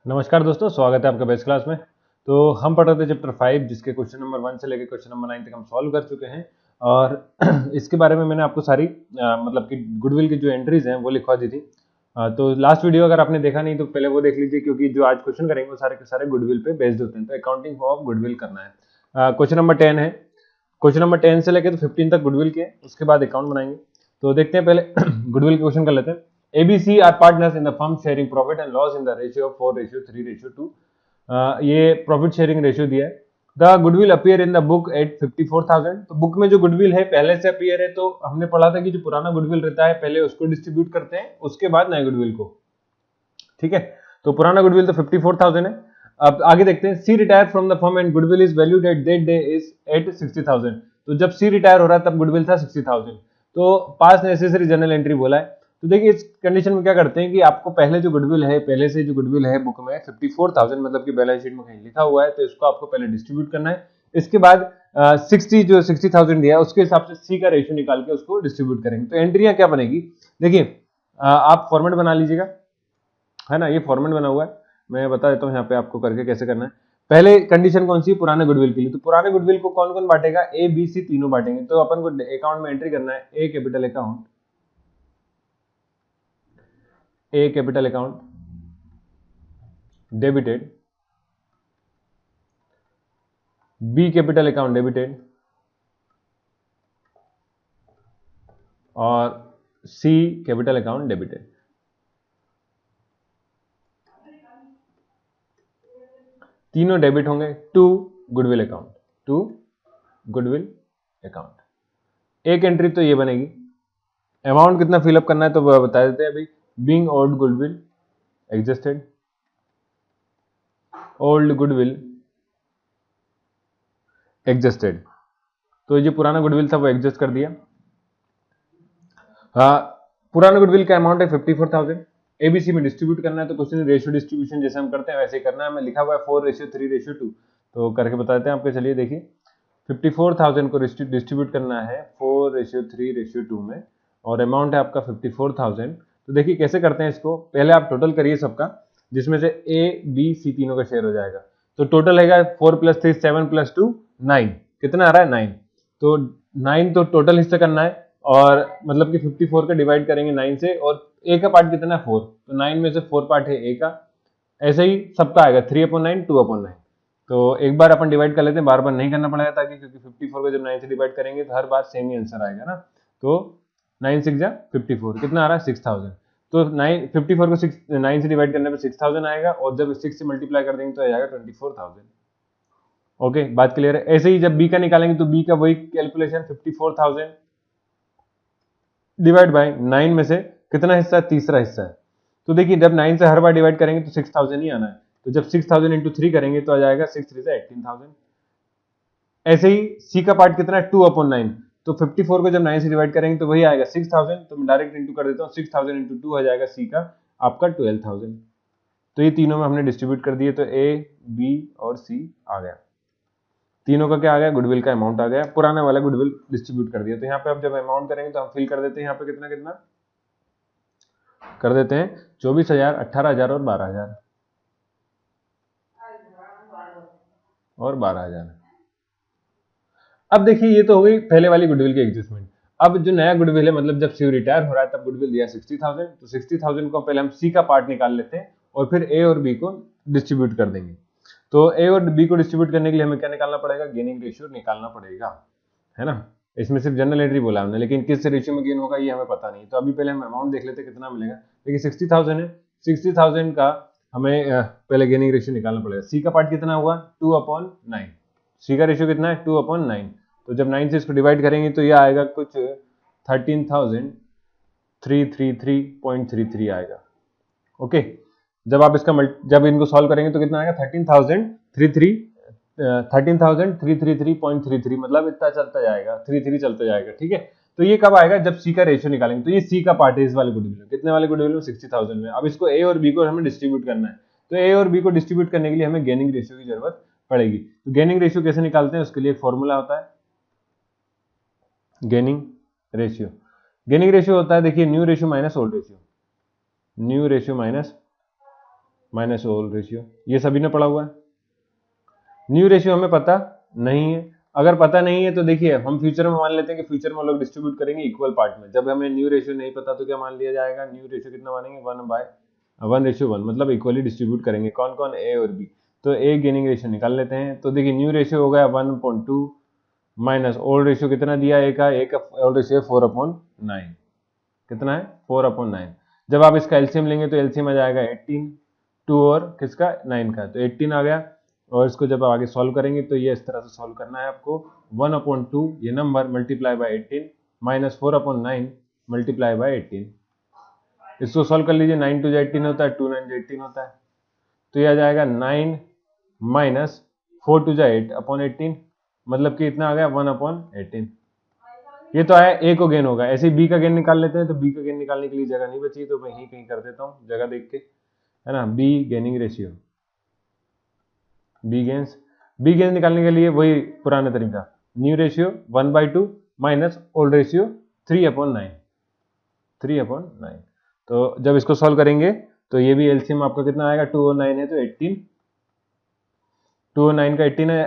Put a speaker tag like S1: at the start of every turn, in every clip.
S1: नमस्कार दोस्तों, स्वागत है आपका बेस्ट क्लास में। तो हम पढ़ रहे थे चैप्टर 5 जिसके क्वेश्चन नंबर 1 से लेकर क्वेश्चन नंबर 9 तक हम सॉल्व कर चुके हैं। और इसके बारे में मैंने आपको सारी मतलब कि गुडविल की जो एंट्रीज हैं वो लिखवा दी थी। तो लास्ट वीडियो अगर आपने देखा नहीं तो पहले वो देख लीजिए, क्योंकि जो आज क्वेश्चन करेंगे वो सारे के सारे गुडविल पे बेस्ड होते हैं। तो अकाउंटिंग ऑफ गुडविल करना है। क्वेश्चन नंबर 10 है। क्वेश्चन नंबर 10 से लेकर तो 15 तक गुडविल के, उसके बाद अकाउंट बनाएंगे। तो देखते हैं पहले गुडविल के क्वेश्चन कर लेते हैं। ABC are partners in the firm sharing profit and loss in the ratio of 4:3:2। ये प्रॉफिट शेयरिंग रेशियो दिया है। The goodwill appear in the book at 54,000। तो बुक में जो गुडविल है पहले से अपीयर है, तो हमने पढ़ा था कि जो पुराना गुडविल रहता है पहले उसको डिस्ट्रीब्यूट करते हैं, उसके बाद नए गुडविल को। ठीक है, तो पुराना गुडविल तो 54,000 है। अब आगे देखते हैं। C retire from the firm and goodwill is valued at that day is at 60,000। तो जब सी रिटायर हो रहा है तब गुडविल था 60,000। तो पास नेसेसरी जर्नल एंट्री बोला है। तो देखिए इस कंडीशन में क्या करते हैं कि आपको पहले जो गुडविल है, पहले से जो गुडविल है बुक में 54,000 मतलब कि बैलेंस शीट में कहीं लिखा हुआ है, तो इसको आपको पहले डिस्ट्रीब्यूट करना है। इसके बाद 60,000 दिया है उसके हिसाब से सी का रेशियो निकाल के उसको डिस्ट्रीब्यूट करेंगे। तो एंट्रियां क्या बनेगी, देखिए आप फॉर्मेट बना लीजिएगा, है ना। ये फॉर्मेट बना हुआ है, मैं बता देता हूँ यहाँ पे आपको करके कैसे करना है। पहले कंडीशन कौन सी है, पुराने गुडविल के लिए। तो पुराने गुडविल को कौन कौन बांटेगा, ए बी सी तीनों बांटेंगे। तो अपन को अकाउंट में एंट्री करना है A capital account, A capital account debited, B capital account debited और सी कैपिटल अकाउंट डेबिटेड। तीनों डेबिट होंगे to goodwill account, to goodwill account. एक एंट्री तो ये बनेगी। अमाउंट कितना फिलअप करना है तो वो बता देते हैं अभी। Being old goodwill existed, old goodwill existed. तो ये पुराना गुडविल था वो एग्जिस्ट कर दिया। हाँ, पुराना गुडविल का अमाउंट है 54,000। एबीसी में डिस्ट्रीब्यूट करना है, तो क्वेश्चन रेशियो डिस्ट्रीब्यूशन जैसे हम करते हैं वैसे ही करना है। हमें लिखा हुआ है 4:3:2। तो करके बता देते हैं आपके। चलिए देखिए, 54,000 को डिस्ट्रीब्यूट करना है 4:3:2 में, और अमाउंट है आपका 54,000। तो देखिए कैसे करते हैं इसको, पहले आप टोटल करिए सबका, जिसमें से ए बी सी तीनों का शेयर हो जाएगा। तो टोटल है 4 + 3 7 + 2 9। कितना आ रहा है 9। तो 9 तो टोटल हिस्सा करना है, और मतलब कि 54 का डिवाइड करेंगे 9 से, और ए का पार्ट कितना है 4। तो 9 में से 4 पार्ट है ए का। ऐसे ही सबका आएगा 3/9 2/9। तो एक बार अपन डिवाइड कर लेते हैं, बार बार नहीं करना पड़ेगा, ताकि क्योंकि 54 को जब 9 से डिवाइड करेंगे तो हर बार सेम ही आंसर आएगा ना। तो 9 6 जा 54, कितना आ रहा है 6,000। तो 54 को 9 से डिवाइड करने पर 6,000 आएगा, और जब 6 से मल्टीप्लाई कर देंगे तो आ जाएगा 24,000। ओके, बात क्लियर है। ऐसे ही जब बी का निकालेंगे तो बी का वही कैलकुलेशन, 54,000 डिवाइड बाय 9 में से कितना हिस्सा है, तीसरा हिस्सा है। तो देखिए जब 9 से हर बार डिवाइड करेंगे तो 6,000 ही आना है। तो जब 6,000 इंटू 3 करेंगे तो आ जाएगा 6 3 18,000। ऐसे ही सी का पार्ट कितना है 2/9। तो 54 को जब 9 से डिवाइड करेंगे तो वही आएगा 6,000। तो मैं डायरेक्ट इंटू कर देता हूँ, 6,000 इंटू 2 आ जाएगा सी का आपका 12,000। तो ये तीनों में हमने डिस्ट्रीब्यूट कर दिए, तो ए बी और सी आ गया। तीनों का क्या आ गया, गुडविल का अमाउंट आ गया। पुराना वाला गुडविल डिस्ट्रीब्यूट कर दिया। तो यहाँ पे अब जब अमाउंट करेंगे तो हम फिल कर देते हैं, यहाँ पे कितना कितना कर देते हैं, 24,000 18,000 और 12,000 और 12,000। अब देखिए ये तो हो गई पहले वाली गुडविल की एडजस्टमेंट। अब जो नया गुडविल है, मतलब जब सी रिटायर हो रहा है तब गुडविल दिया 60,000। तो 60,000 को पहले हम सी का पार्ट निकाल लेते हैं, और फिर ए और बी को डिस्ट्रीब्यूट कर देंगे। तो ए और बी को डिस्ट्रीब्यूट करने के लिए हमें क्या निकालना पड़ेगा, गेनिंग रेशियो निकालना पड़ेगा, है ना। इसमें सिर्फ जनरल एंट्री बोला हमने, लेकिन किस रेशियो में गेन होगा ये हमें पता नहीं। तो अभी पहले हम अमाउंट देख लेते हैं कितना मिलेगा। देखिए 60,000 है, 60,000 का हमें पहले गेनिंग रेशियो निकालना पड़ेगा। सी का पार्ट कितना हुआ 2/9। सी का रेशियो कितना है 2/9। तो जब 9 से इसको डिवाइड करेंगे तो ये आएगा कुछ 13,333.33 आएगा। ओके, जब आप इसका जब इनको सॉल्व करेंगे तो कितना आएगा 13,333.33, मतलब इतना चलता जाएगा, 33 चलता जाएगा। ठीक है, तो ये कब आएगा, जब सी का रेशियो निकालेंगे। तो ये सी का पार्ट है इस वाले गुडविल में। कितने वाले गुडविल में, 60,000 में। अब इसको ए और बी को हमें डिस्ट्रीब्यूट करना है। तो ए और बी को डिस्ट्रीब्यूट करने के लिए हमें गेनिंग रेशियो की जरूरत पड़ेगी। तो गेनिंग रेशियो कैसे निकालते हैं, उसके लिए एक फॉर्मूला होता है गेनिंग रेशियो। गेनिंग रेशियो होता है, देखिए new ratio minus old ratio, new ratio minus minus old ratio, ये सभी ने पढ़ा हुआ है। न्यू रेशियो हमें पता नहीं है। अगर पता नहीं है तो देखिए हम फ्यूचर में मान लेते हैं कि फ्यूचर में लोग डिस्ट्रीब्यूट करेंगे इक्वल पार्ट में। जब हमें न्यू रेशियो नहीं पता तो क्या मान लिया जाएगा, न्यू रेशियो कितना मानेंगे, 1/1, मतलब इक्वली डिस्ट्रीब्यूट करेंगे। कौन कौन, ए और बी। तो ए गेनिंग रेशियो निकाल लेते हैं। तो देखिए न्यू रेशियो हो गया 1/2 माइनस ओल्ड रेशियो कितना दिया, ए का ओल्ड रेशियो 4/9, कितना है 4/9। जब आप इसका एलसीएम लेंगे तो एलसीएम आ जाएगा 18, 2 और किसका 9 का, तो 18 आ गया। और इसको जब आप आगे सॉल्व करेंगे तो ये इस तरह से सॉल्व करना है आपको, 1/2 ये number multiply by 18 minus 4/9 multiply by 18। इसको सॉल्व कर लीजिए, 9 2 18 होता है, 2 9 18 होता है। तो ये आ जाएगा 9 माइनस 4 2 8/18, मतलब कि इतना आ गया 1/18। ये तो आया ए को गेन होगा। ऐसे ही बी का गेन निकाल लेते हैं। तो बी का गेन निकालने के लिए जगह नहीं बची तो मैं यहीं कहीं कर देता हूँ जगह देख के, है ना। B gaining ratio, B gains निकालने के लिए वही पुराना तरीका, new ratio 1/2 minus old ratio 3/9। तो जब इसको सॉल्व करेंगे तो ये भी एलसीएम आपका कितना आएगा, 2 और 9 है तो 18, 2 और 9 का 18 है,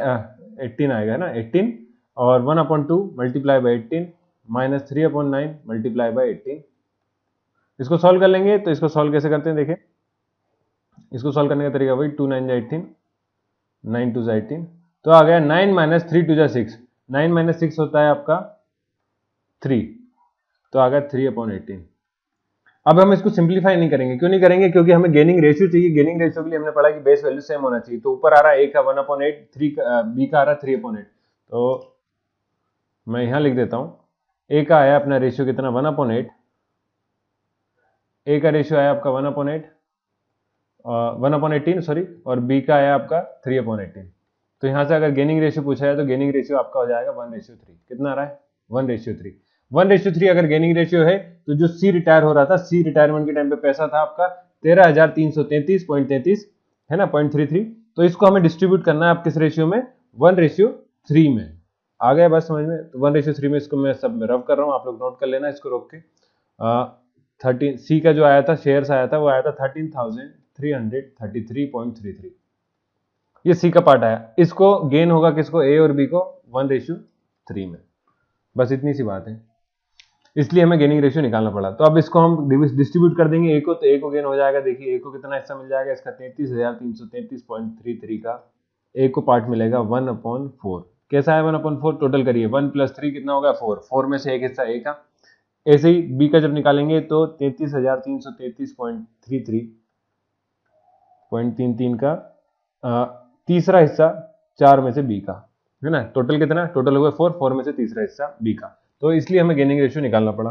S1: 18 आएगा ना 18, और 1/2 multiply by 18 minus 3/9 multiply by 18। इसको सॉल्व कर लेंगे। तो इसको सॉल्व कैसे करते हैं देखिए, इसको सॉल्व करने का तरीका वही, 2 9 18, 9 2 18, तो आ गया 9 माइनस 3 2 6, 9 माइनस 6 होता है आपका 3, तो आ गया 3/18। अब हम इसको सिंप्लीफाई नहीं करेंगे। क्यों नहीं करेंगे, क्योंकि हमें गेनिंग रेशियो चाहिए। गेनिंग रेशियो के लिए हमने पढ़ा कि बेस वैल्यू सेम होना चाहिए। तो ऊपर आ रहा है a का 1/8, 3 b का आ रहा है 3/8। तो मैं यहां लिख देता हूं, a का आया अपना रेशियो कितना 1/8, a का रेशियो आया आपका 1/18 सॉरी, और b का आया आपका 3/18। तो यहां से अगर गेनिंग रेशियो पूछा है तो गेनिंग रेशियो आपका हो जाएगा 1/3। कितना आ रहा है 1/3। 1/3 अगर गेनिंग रेशियो है तो जो सी रिटायर हो रहा था, सी रिटायरमेंट के टाइम पे पैसा था आपका 13,333.33, है ना, 0.33। तो इसको हमें डिस्ट्रीब्यूट करना है आप किस रेशियो में, 1/3 में। आ गया बात समझ में। तो 1/3 में इसको मैं सब में रब कर रहा हूँ, आप लोग नोट कर लेना इसको रोक के। 13 सी का जो आया था, शेयर्स आया था, वो आया था 13,333.33। ये सी का पार्ट आया। इसको गेन होगा किसको, ए और बी को 1/3 में। बस इतनी सी बात है, इसलिए हमें गेनिंग रेशियो निकालना पड़ा। तो अब इसको हम डिस्ट्रीब्यूट कर देंगे ए को, तो ए को गेन हो जाएगा। देखिए ए को कितना हिस्सा मिल जाएगा इसका, 33,333.33 का ए को पार्ट मिलेगा 1/4। कैसा है 1/4, टोटल करिए, 1 + 3 कितना होगा 4, 4 में से एक हिस्सा ए का। ऐसे ही बी का जब निकालेंगे तो 33,333.33 का तीसरा हिस्सा 4 में से बी का, है ना। टोटल कितना, टोटल हो गया 4, 4 में से तीसरा हिस्सा बी का। तो इसलिए हमें गेनिंग रेशियो निकालना पड़ा।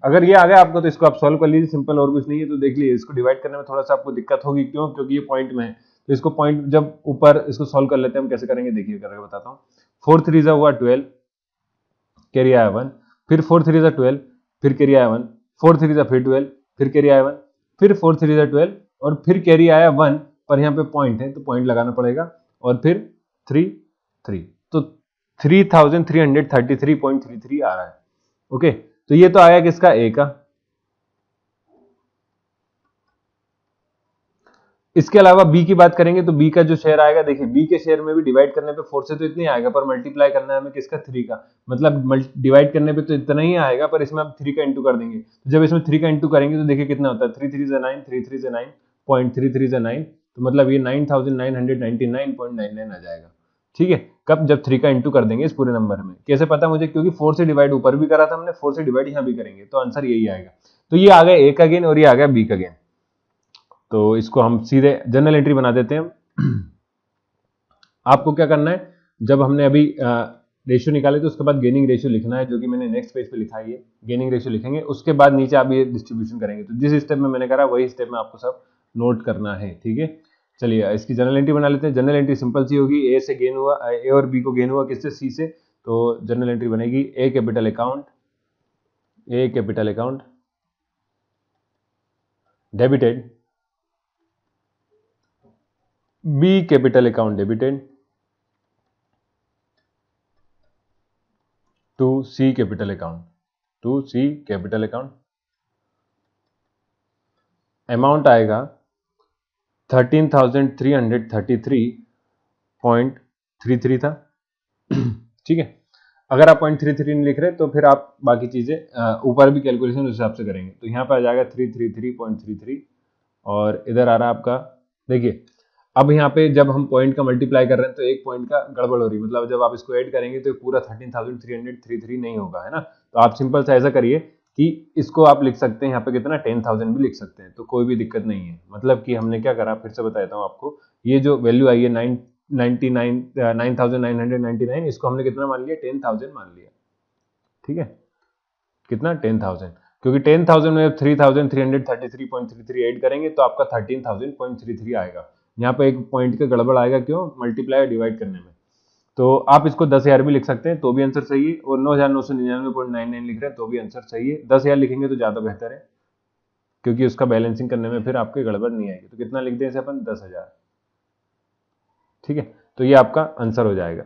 S1: अगर ये आ गया आपको तो इसको आप सॉल्व कर लीजिए, सिंपल, और कुछ नहीं है। तो देख लीजिए इसको डिवाइड करने में थोड़ा सा आपको दिक्कत होगी, क्यों, क्योंकि ये पॉइंट में है। तो इसको पॉइंट जब ऊपर इसको सॉल्व कर लेते हैं हम, कैसे करेंगे देखिए, करके बताता हूँ। 4 3 हुआ 12, कैरी आया 1, फिर 4 3 12, फिर कैरी आया 1, 4 3 फिर 12, फिर कैरी आया 1, फिर 4 3 12, और फिर कैरी आया 1, पर यहाँ पे पॉइंट है तो पॉइंट लगाना पड़ेगा, और फिर 3 3, तो 3,333.33 आ रहा है। ओके, तो ये तो आया किसका, ए का। इसके अलावा बी की बात करेंगे तो बी का जो शेयर आएगा, देखिए बी के शेयर में भी डिवाइड करने पे 4 से तो इतनी आएगा, पर मल्टीप्लाई करना है हमें किसका, 3 का। मतलब डिवाइड करने पे तो इतना ही आएगा, पर इसमें आप 3 का इंटू कर देंगे। तो जब इसमें 3 का इंटू करेंगे तो देखिए कितना होता है, 3 3 9, 3 3 9, 0.33 9, तो मतलब ये 9,999.99 आ जाएगा। ठीक है, कब, जब 3 का इंटू कर देंगे इस पूरे नंबर में। कैसे पता मुझे, क्योंकि 4 से डिवाइड ऊपर भी करा था हमने, 4 से डिवाइड यहाँ भी करेंगे, तो आंसर यही आएगा। तो ये आ गया ए का गेन और ये आ गया बी का गेन। तो इसको हम सीधे जनरल एंट्री बना देते हैं। आपको क्या करना है, जब हमने अभी रेशियो निकाले तो उसके बाद गेनिंग रेशियो लिखना है, जो कि मैंने नेक्स्ट पेज पे लिखा है। ये गेनिंग रेशियो लिखेंगे, उसके बाद नीचे आप ये डिस्ट्रीब्यूशन करेंगे। तो जिस स्टेप में मैंने करा वही स्टेप में आपको सब नोट करना है, ठीक है। चलिए इसकी जनरल एंट्री बना लेते हैं। जनरल एंट्री सिंपल सी होगी, ए से गेन हुआ, ए और बी को गेन हुआ किससे, सी से। तो जनरल एंट्री बनेगी, A capital account, A capital account debited, B capital account debited to C capital account, to C capital account. Amount आएगा 13,333.33 था। ठीक है, अगर आप 0.33 नहीं लिख रहे तो फिर आप बाकी चीजें ऊपर भी कैलकुलेशन उस हिसाब से करेंगे। तो यहाँ पे आ जाएगा 333.33 और इधर आ रहा है आपका, देखिए अब यहाँ पे जब हम पॉइंट का मल्टीप्लाई कर रहे हैं तो एक पॉइंट का गड़बड़ हो रही है, मतलब जब आप इसको ऐड करेंगे तो पूरा 13,333 नहीं होगा, है ना। तो आप सिंपल सा ऐसा करिए कि इसको आप लिख सकते हैं यहाँ पे कितना 10,000 भी लिख सकते हैं, तो कोई भी दिक्कत नहीं है। मतलब कि हमने क्या करा, फिर से बताता हूँ आपको, ये जो वैल्यू आई है 9,999, इसको हमने कितना मान लिया, 10,000 मान लिया। ठीक है, कितना 10,000, क्योंकि 10,000 में 3,333.33 ऐड करेंगे तो आपका 13,000.33 आएगा। यहाँ पे एक पॉइंट का गड़बड़ आएगा, क्यों, मल्टीप्लाई डिवाइड करने में। तो आप इसको 10,000 भी लिख सकते हैं तो भी आंसर सही है, और 9,999.99 लिख रहे हैं तो भी आंसर सही है। 10,000 लिखेंगे तो ज्यादा बेहतर है, क्योंकि उसका बैलेंसिंग करने में फिर आपके गड़बड़ नहीं आएगी। तो कितना लिख दें इसे अपन, 10,000। ठीक है, तो ये आपका आंसर हो जाएगा।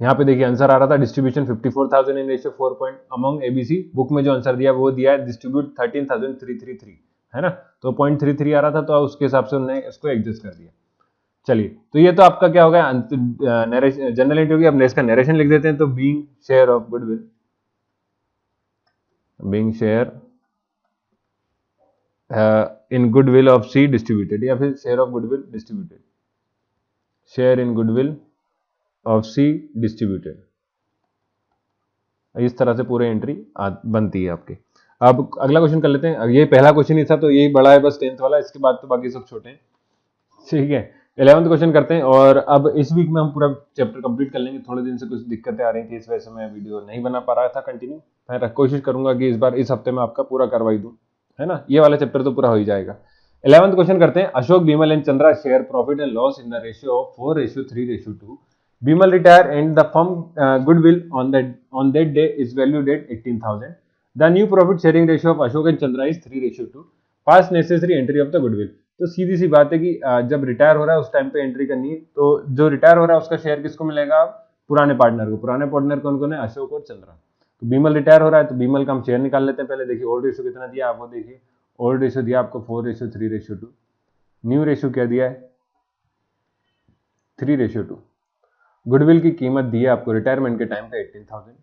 S1: यहाँ पे देखिए आंसर आ रहा था distribution 54,000 in ratio 4 point among ABC. Book में जो आंसर दिया वो दिया है डिस्ट्रीब्यूट 13,333, है ना। तो 0.33 आ रहा था, तो उसके हिसाब से उन्होंने इसको एडजस्ट कर दिया। चलिए, तो ये तो आपका क्या हो गया, जनरल एंट्री होगी। अब इसका नरेशन लिख देते हैं। तो being share of goodwill, being share in goodwill of C distributed, या फिर share of goodwill distributed, share in goodwill of C distributed. इस तरह से पूरी एंट्री बनती है आपके। अब अगला क्वेश्चन कर लेते हैं। ये पहला क्वेश्चन ही था तो यही बड़ा है बस 10th वाला, इसके बाद तो बाकी सब छोटे हैं। ठीक है, 11th क्वेश्चन करते हैं। और अब इस वीक में हम पूरा चैप्टर कंप्लीट कर लेंगे। थोड़े दिन से कुछ दिक्कतें आ रही थी, इस वजह से मैं वीडियो नहीं बना पा रहा था कंटिन्यू। मैं कोशिश करूंगा कि इस बार इस हफ्ते में आपका पूरा करवाई दूं, है ना। ये वाला चैप्टर तो पूरा हो ही जाएगा। 11th क्वेश्चन करते हैं। Ashok, Bimal and Chandra share profit and loss in the ratio of 4:3:2। Bimal retire and the firm goodwill on that day is valued at 18,000. The new profit sharing ratio of Ashok and Chandra is 3:2. Pass necessary entry of the goodwill. तो सीधी सी बात है कि जब retire हो रहा है उस time पे एंट्री करनी है। तो जो रिटायर हो रहा है उसका शेयर किसको मिलेगा, पुराने पार्टनर को। पुराने पार्टनर कौन कौन है, अशोक और चंद्रा। तो बीमल रिटायर हो रहा है तो बीमल का हम शेयर निकाल लेते हैं। पहले देखिए ओल्ड रेशियो कितना दिया आप वो देखिए। ओल्ड रेशियो दिया आपको 4:3:2। न्यू रेशियो क्या दिया है, 3:2। गुडविल की कीमत दी है आपको रिटायरमेंट के टाइम पे 18,000।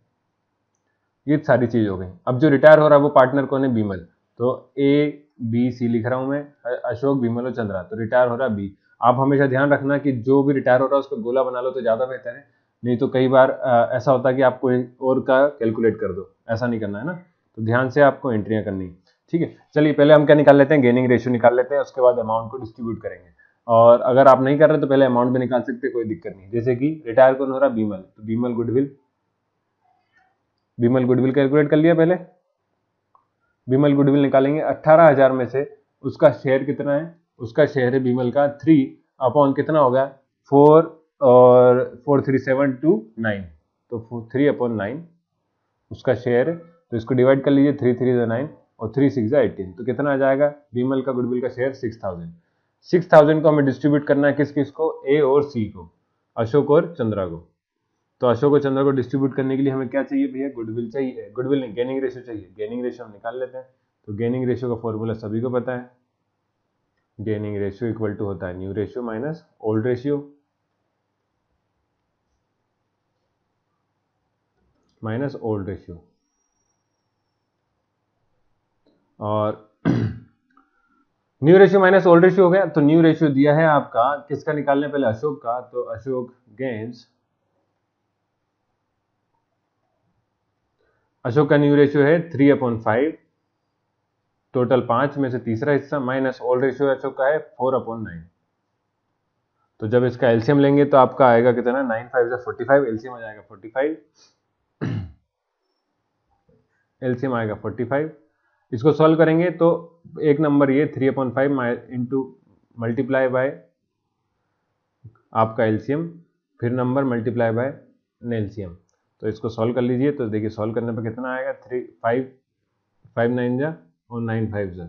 S1: ये सारी चीज हो गई। अब जो रिटायर हो रहा है वो पार्टनर कौन है, बीमल। तो ए बी सी लिख रहा हूं मैं, अशोक, बीमल और चंद्रा। तो रिटायर हो रहा है बी। आप हमेशा ध्यान रखना कि जो भी रिटायर हो रहा है उसका गोला बना लो तो ज्यादा बेहतर है। नहीं तो कई बार ऐसा होता है कि आपको और का कैलकुलेट कर दो, ऐसा नहीं करना है ना। तो ध्यान से आपको एंट्रियां करनी है। ठीक है, चलिए पहले हम क्या निकाल लेते हैं, गेनिंग रेशियो निकाल लेते हैं। उसके बाद अमाउंट को डिस्ट्रीब्यूट करेंगे। और अगर आप नहीं कर रहे तो पहले अमाउंट भी निकाल सकते, कोई दिक्कत नहीं। जैसे कि रिटायर कौन हो रहा, बीमल। तो Bimal goodwill, Bimal goodwill calculate कर लिया पहले। बीमल गुडविल निकालेंगे। 18,000 में से उसका शेयर कितना है, उसका शेयर है बीमल का 3 अपॉन कितना होगा 4 और 43729। तो 3/9 उसका शेयर है। तो इसको डिवाइड कर लीजिए, 3 3 9 और 3 6 18। तो कितना आ जाएगा, बीमल का गुडविल का शेयर 6,000। 6,000 को हमें डिस्ट्रीब्यूट करना है किस किस को, ए और सी को, अशोक और चंद्रा को। तो अशोक और चंद्रा को डिस्ट्रीब्यूट करने के लिए हमें क्या चाहिए भैया, गुडविल चाहिए। गुडविल नहीं, गेनिंग रेशियो चाहिए। गेनिंग रेशियो हम निकाल लेते हैं। तो गेनिंग रेशियो का फॉर्मूला सभी को पता है। गेनिंग रेशियो इक्वल टू होता है new ratio minus old ratio minus old ratio. और new ratio minus old ratio हो गया। तो न्यू रेशियो दिया है आपका किसका निकालने, पहले अशोक का। तो अशोक गेन्स, अशोक का न्यू रेशियो है 3/5, टोटल 5 में से तीसरा हिस्सा, माइनस ओल्ड रेशियो अशोक का है 4/9। तो जब इसका एलसीएम लेंगे तो आपका आएगा कितना, 9 5 45, एलसीएम आ जाएगा 45। एलसीएम आएगा 45। इसको सॉल्व करेंगे तो एक नंबर ये 3/5 इंटू मल्टीप्लाई बाय आपका एलसीएम, फिर नंबर मल्टीप्लाई बाय एलसीएम। तो इसको सॉल्व कर लीजिए। तो देखिए सॉल्व करने पर कितना आएगा, 5 9 जा और 9 5 जा।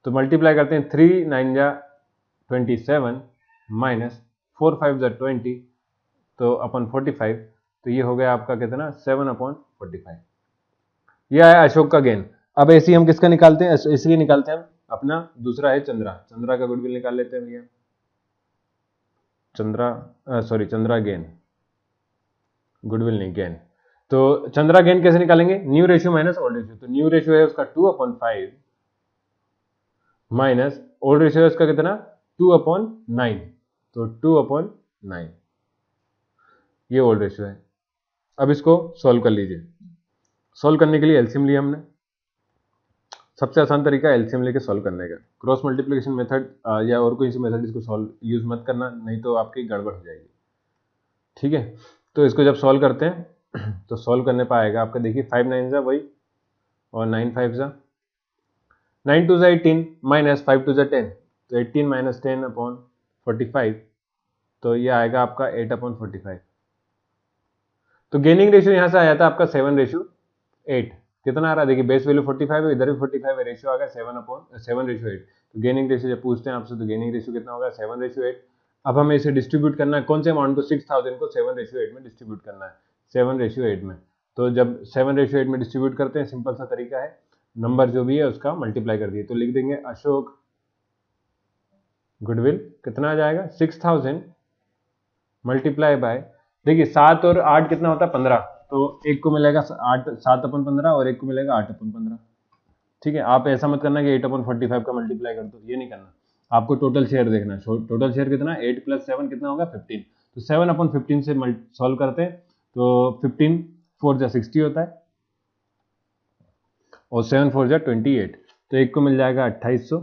S1: तो मल्टीप्लाई करते हैं, 3 9 जा 27 माइनस 4 5 जा 20 तो अपन 45। तो ये हो गया आपका कितना, 7/45। यह है अशोक का गेन। अब ऐसे हम किसका निकालते हैं, इसलिए निकालते हैं हम अपना दूसरा है चंद्रा, चंद्रा का गुडविल निकाल लेते हैं भैया। चंद्रा गेन, गुडविल नहीं गेन। तो चंद्रा गेन कैसे निकालेंगे, new ratio minus old ratio. तो न्यू रेशियो है उसका 2/5 माइनस ओल्ड रेशियो है उसका कितना 2/9, तो 2/9 ये ओल्ड रेशियो है। अब इसको सॉल्व कर लीजिए। सॉल्व करने के लिए एलसीएम लिया हमने, सबसे आसान तरीका एलसीएम लेके सॉल्व करने का। क्रॉस मल्टीप्लिकेशन मेथड या और कोई सी मेथड इसको सॉल्व यूज मत करना, नहीं तो आपकी गड़बड़ हो जाएगी। ठीक है, तो इसको जब सॉल्व करते हैं तो सॉल्व करने पाएगा आपका, देखिए 5 9 जा वही और 9 5 जा 9 2 जा 18 माइनस 5 2 जा 10, तो 18 माइनस 10/45, तो ये आएगा आपका 8/45। तो गेनिंग रेशियो यहां से आया था आपका 7:8, कितना आ रहा है देखिए, बेस वैल्यू 45 है, इधर भी 45 है, रेशियो आ गया 7/8। तो गेनिंग रेशियो जब पूछते हैं आपसे तो गेनिंग रेशियो कितना होगा 7:8। अब हमें इसे डिस्ट्रीब्यूट करना है, कौन से अमाउंट को 6000 को 7:8 में डिस्ट्रीब्यूट करना है, 7:8 में। तो जब 7:8 में डिस्ट्रीब्यूट करते हैं, सिंपल सा तरीका है, नंबर जो भी है उसका मल्टीप्लाई कर दिए, तो लिख देंगे अशोक गुडविल कितना आ जाएगा 6000 मल्टीप्लाई बाय, देखिए 7 और 8 कितना होता है 15, तो एक को मिलेगा 7/15 और एक को मिलेगा 8/15। ठीक है, आप ऐसा मत करना कि 8/45 का मल्टीप्लाई कर दो, ये नहीं करना, आपको टोटल शेयर देखना है। टोटल शेयर कितना 8 + 7 कितना होगा 15, तो 7/15 से सॉल्व करते हैं, तो 15 4 जा 60 होता है और 7 4 जा 28, तो एक को मिल जाएगा 2800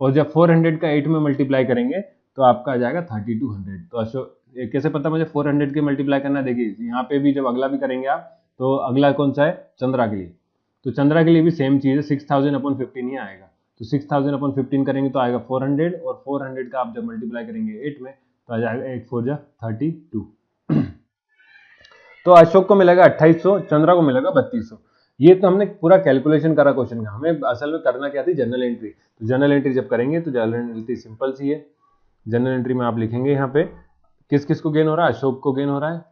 S1: और जब 400 का 8 में मल्टीप्लाई करेंगे तो आपका आ जाएगा 3200। तो अशोक कैसे पता मुझे 400 के मल्टीप्लाई करना, देखिए यहाँ पे भी जब अगला भी करेंगे आप, तो अगला कौन सा है चंद्रा के लिए, तो चंद्रा के लिए भी सेम चीज़ है 6000/15 ही आएगा, तो 6000/15 करेंगे तो आएगा 400 और 400 का आप जब मल्टीप्लाई करेंगे 8 में तो आ जाएगा 8 4 जा 32। तो अशोक को मिलेगा 2800, चंद्रा को मिलेगा 3200। ये तो हमने पूरा कैलकुलेशन करा क्वेश्चन का, हमें असल में करना क्या थी जनरल एंट्री। तो जनरल एंट्री जब करेंगे तो जनरल एंट्री सिंपल सी है, जनरल एंट्री में आप लिखेंगे यहाँ पे किस किस को गेन हो रहा है, अशोक को गेन हो रहा है,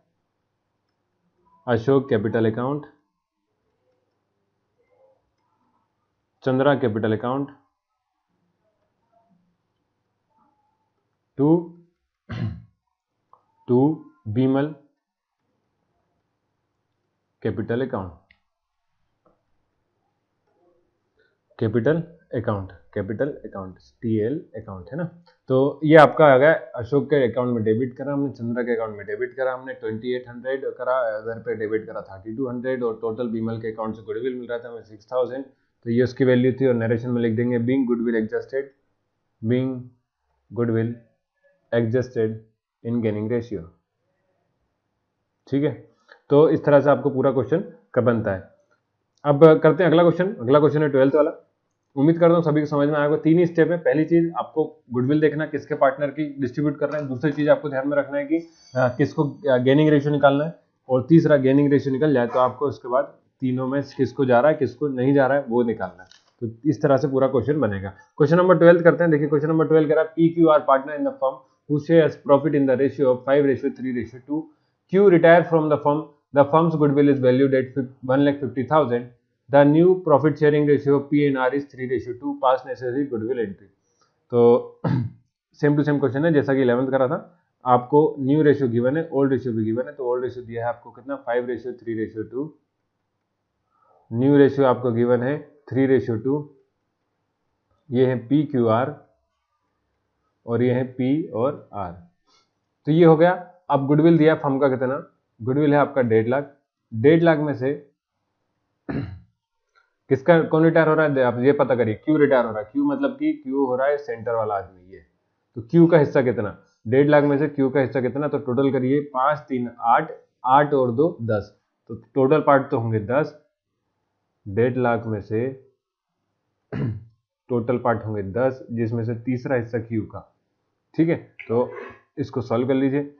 S1: Ashok capital account, Chandra capital account, to Bimal capital account, capital account TL account है ना। तो ये आपका आ गया, अशोक के अकाउंट में डेबिट करा हमने, चंद्रा के अकाउंट में डेबिट करा हमने 2800 करा, इधर पे डेबिट करा 3200 और टोटल बीमल के अकाउंट से गुडविल मिल रहा था हमें 6000, तो ये उसकी वैल्यू थी। और नरेशन में लिख देंगे being goodwill adjusted in gaining ratio. ठीक है, तो इस तरह से आपको पूरा क्वेश्चन का बनता है। अब करते हैं अगला क्वेश्चन, अगला क्वेश्चन है 12th वाला। उम्मीद करता हूँ सभी को समझ में आएगा। 3 ही स्टेप है, पहली चीज आपको गुडविल देखना किसके पार्टनर की डिस्ट्रीब्यूट कर रहे हैं, दूसरी चीज आपको ध्यान में रखना है कि किसको गेनिंग रेशियो निकालना है, और तीसरा गेनिंग रेशियो निकल जाए तो आपको उसके बाद तीनों में किसको जा रहा है किसको नहीं जा रहा है वो निकालना है। तो इस तरह से पूरा क्वेश्चन बनेगा। क्वेश्चन नंबर 12 करते हैं। देखिए क्वेश्चन नंबर 12 कह रहा है P Q R partner in the firm who shares profit in the ratio of 5:3:2। Q retire from the firm. The firm's goodwill is valued at 1,50,000. The new profit sharing ratio of P and R is 3:2. Pass necessary goodwill entry. तो same to same question है जैसा कि 11th करा था। आपको new ratio given है, old ratio भी given है। तो ओल्ड रेशियो दिया है आपको कितना 5:3:2, न्यू रेशियो आपको गिवन है 3:2। ये है पी क्यू आर और ये है पी और आर। तो ये हो गया। अब गुडविल दिया फर्म का कितना, गुडविल है आपका 1.5 लाख। 1.5 लाख में से किसका कौन रिटायर हो रहा है आप ये पता करिए। क्यू रिटायर हो रहा है, क्यू मतलब कि क्यू हो रहा है सेंटर वाला आदमी ये। तो क्यू का हिस्सा कितना, 1.5 लाख में से क्यू का हिस्सा कितना, तो टोटल करिए 5 3 8, 8 और 2 10, तो टोटल पार्ट तो होंगे 10। 1.5 लाख में से टोटल पार्ट होंगे 10, जिसमें से तीसरा हिस्सा क्यू का। ठीक है, तो इसको सॉल्व कर लीजिए।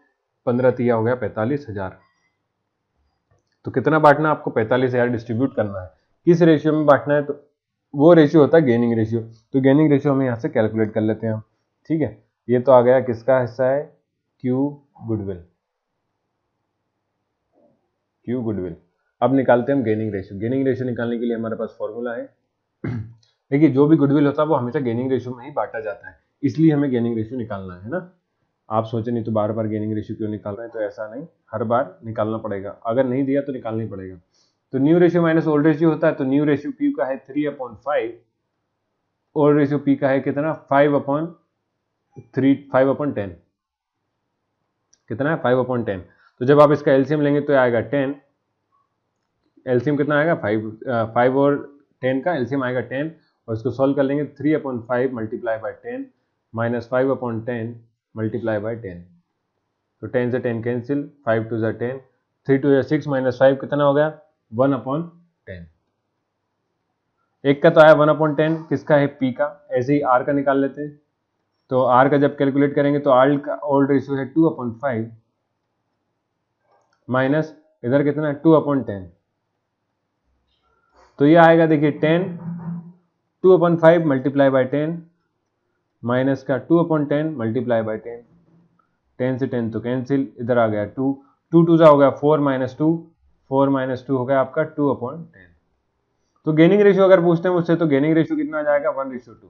S1: 15 तिया हो गया 45,000। तो कितना बांटना आपको 45,000 डिस्ट्रीब्यूट करना है। किस रेशियो में बांटना है, तो वो रेशियो होता है गेनिंग रेशियो। तो गेनिंग रेशियो हम यहाँ से कैलकुलेट कर लेते हैं हम। ठीक है, ये तो आ गया किसका हिस्सा है, क्यू गुडविल। अब निकालते हैं हम गेनिंग रेशियो। गेनिंग रेशियो निकालने के लिए हमारे पास फॉर्मूला है देखिए जो भी गुडविल होता है वो हमेशा गेनिंग रेशियो में ही बांटा जाता है, इसलिए हमें गेनिंग रेशियो निकालना है ना। आप सोचे नहीं तो बार बार गेनिंग रेशियो क्यों निकाल रहे हैं, तो ऐसा नहीं, हर बार निकालना पड़ेगा, अगर नहीं दिया तो निकालना ही पड़ेगा। तो new ratio minus old ratio होता है, तो न्यू रेशियो पी का है 3/5, ओल्ड रेशियो पी का है कितना 5/10, कितना है 5/10। तो जब आप इसका एलसीएम लेंगे तो आएगा 10, एलसीएम कितना आएगा 5 और 10 का एलसीएम आएगा 10, और इसको सॉल्व कर लेंगे 3/5 multiply by 10 minus 5/10 multiply by 10, तो 10 से 10 कैंसिल, 5 2 10, 3 2 6 माइनस 5 कितना हो गया 1/10। एक का तो आया 1/10, किसका है पी का, ऐसे ही आर का निकाल लेते हैं। तो आर का जब कैलकुलेट करेंगे तो आर का ओल्ड रेशियो है 2/5 माइनस इधर कितना है 2/10, तो ये आएगा देखिए 10, 2/5 मल्टीप्लाई बाय 10 माइनस का 2/10 मल्टीप्लाई बाय 10, 10 से 10 तो कैंसिल, इधर आ गया 2, 2 2 हो गया 4 माइनस 2, 4 माइनस 2 हो गया आपका 2/10। तो गेनिंग रेशियो अगर पूछते हैं मुझसे तो गेनिंग रेशियो कितना आ जाएगा 1:2।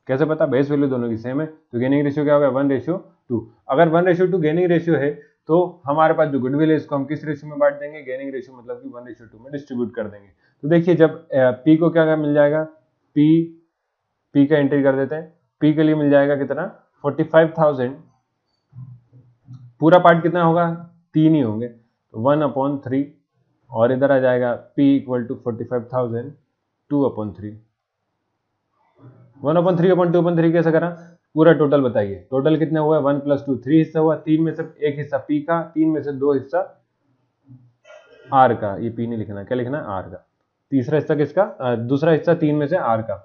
S1: कैसे पता, बेस वैल्यू दोनों की सेम है, तो गेनिंग रेशियो क्या होगा 1:2। अगर 1:2 गेनिंग रेशियो है तो हमारे पास जो गुडविल है इसको हम किस रेशियो में बांट देंगे, गेनिंग रेशियो मतलब कि 1:2 में डिस्ट्रीब्यूट कर देंगे। तो देखिए जब पी को क्या मिल जाएगा, पी का एंट्री कर देते हैं, पी के लिए मिल जाएगा कितना 45,000, पूरा पार्ट कितना होगा 3 ही होंगे, तो 1/3, और इधर आ जाएगा P इक्वल टू 45,000 2/3, 1/3 कैसे करा, पूरा टोटल बताइए, टोटल कितने हुआ 1 + 2 3 हिस्सा हुआ, 3 में से एक हिस्सा P का, 3 में से 2 हिस्सा R का, ये P नहीं लिखना, क्या लिखना है R का, तीसरा हिस्सा किसका, दूसरा हिस्सा 3 में से R का।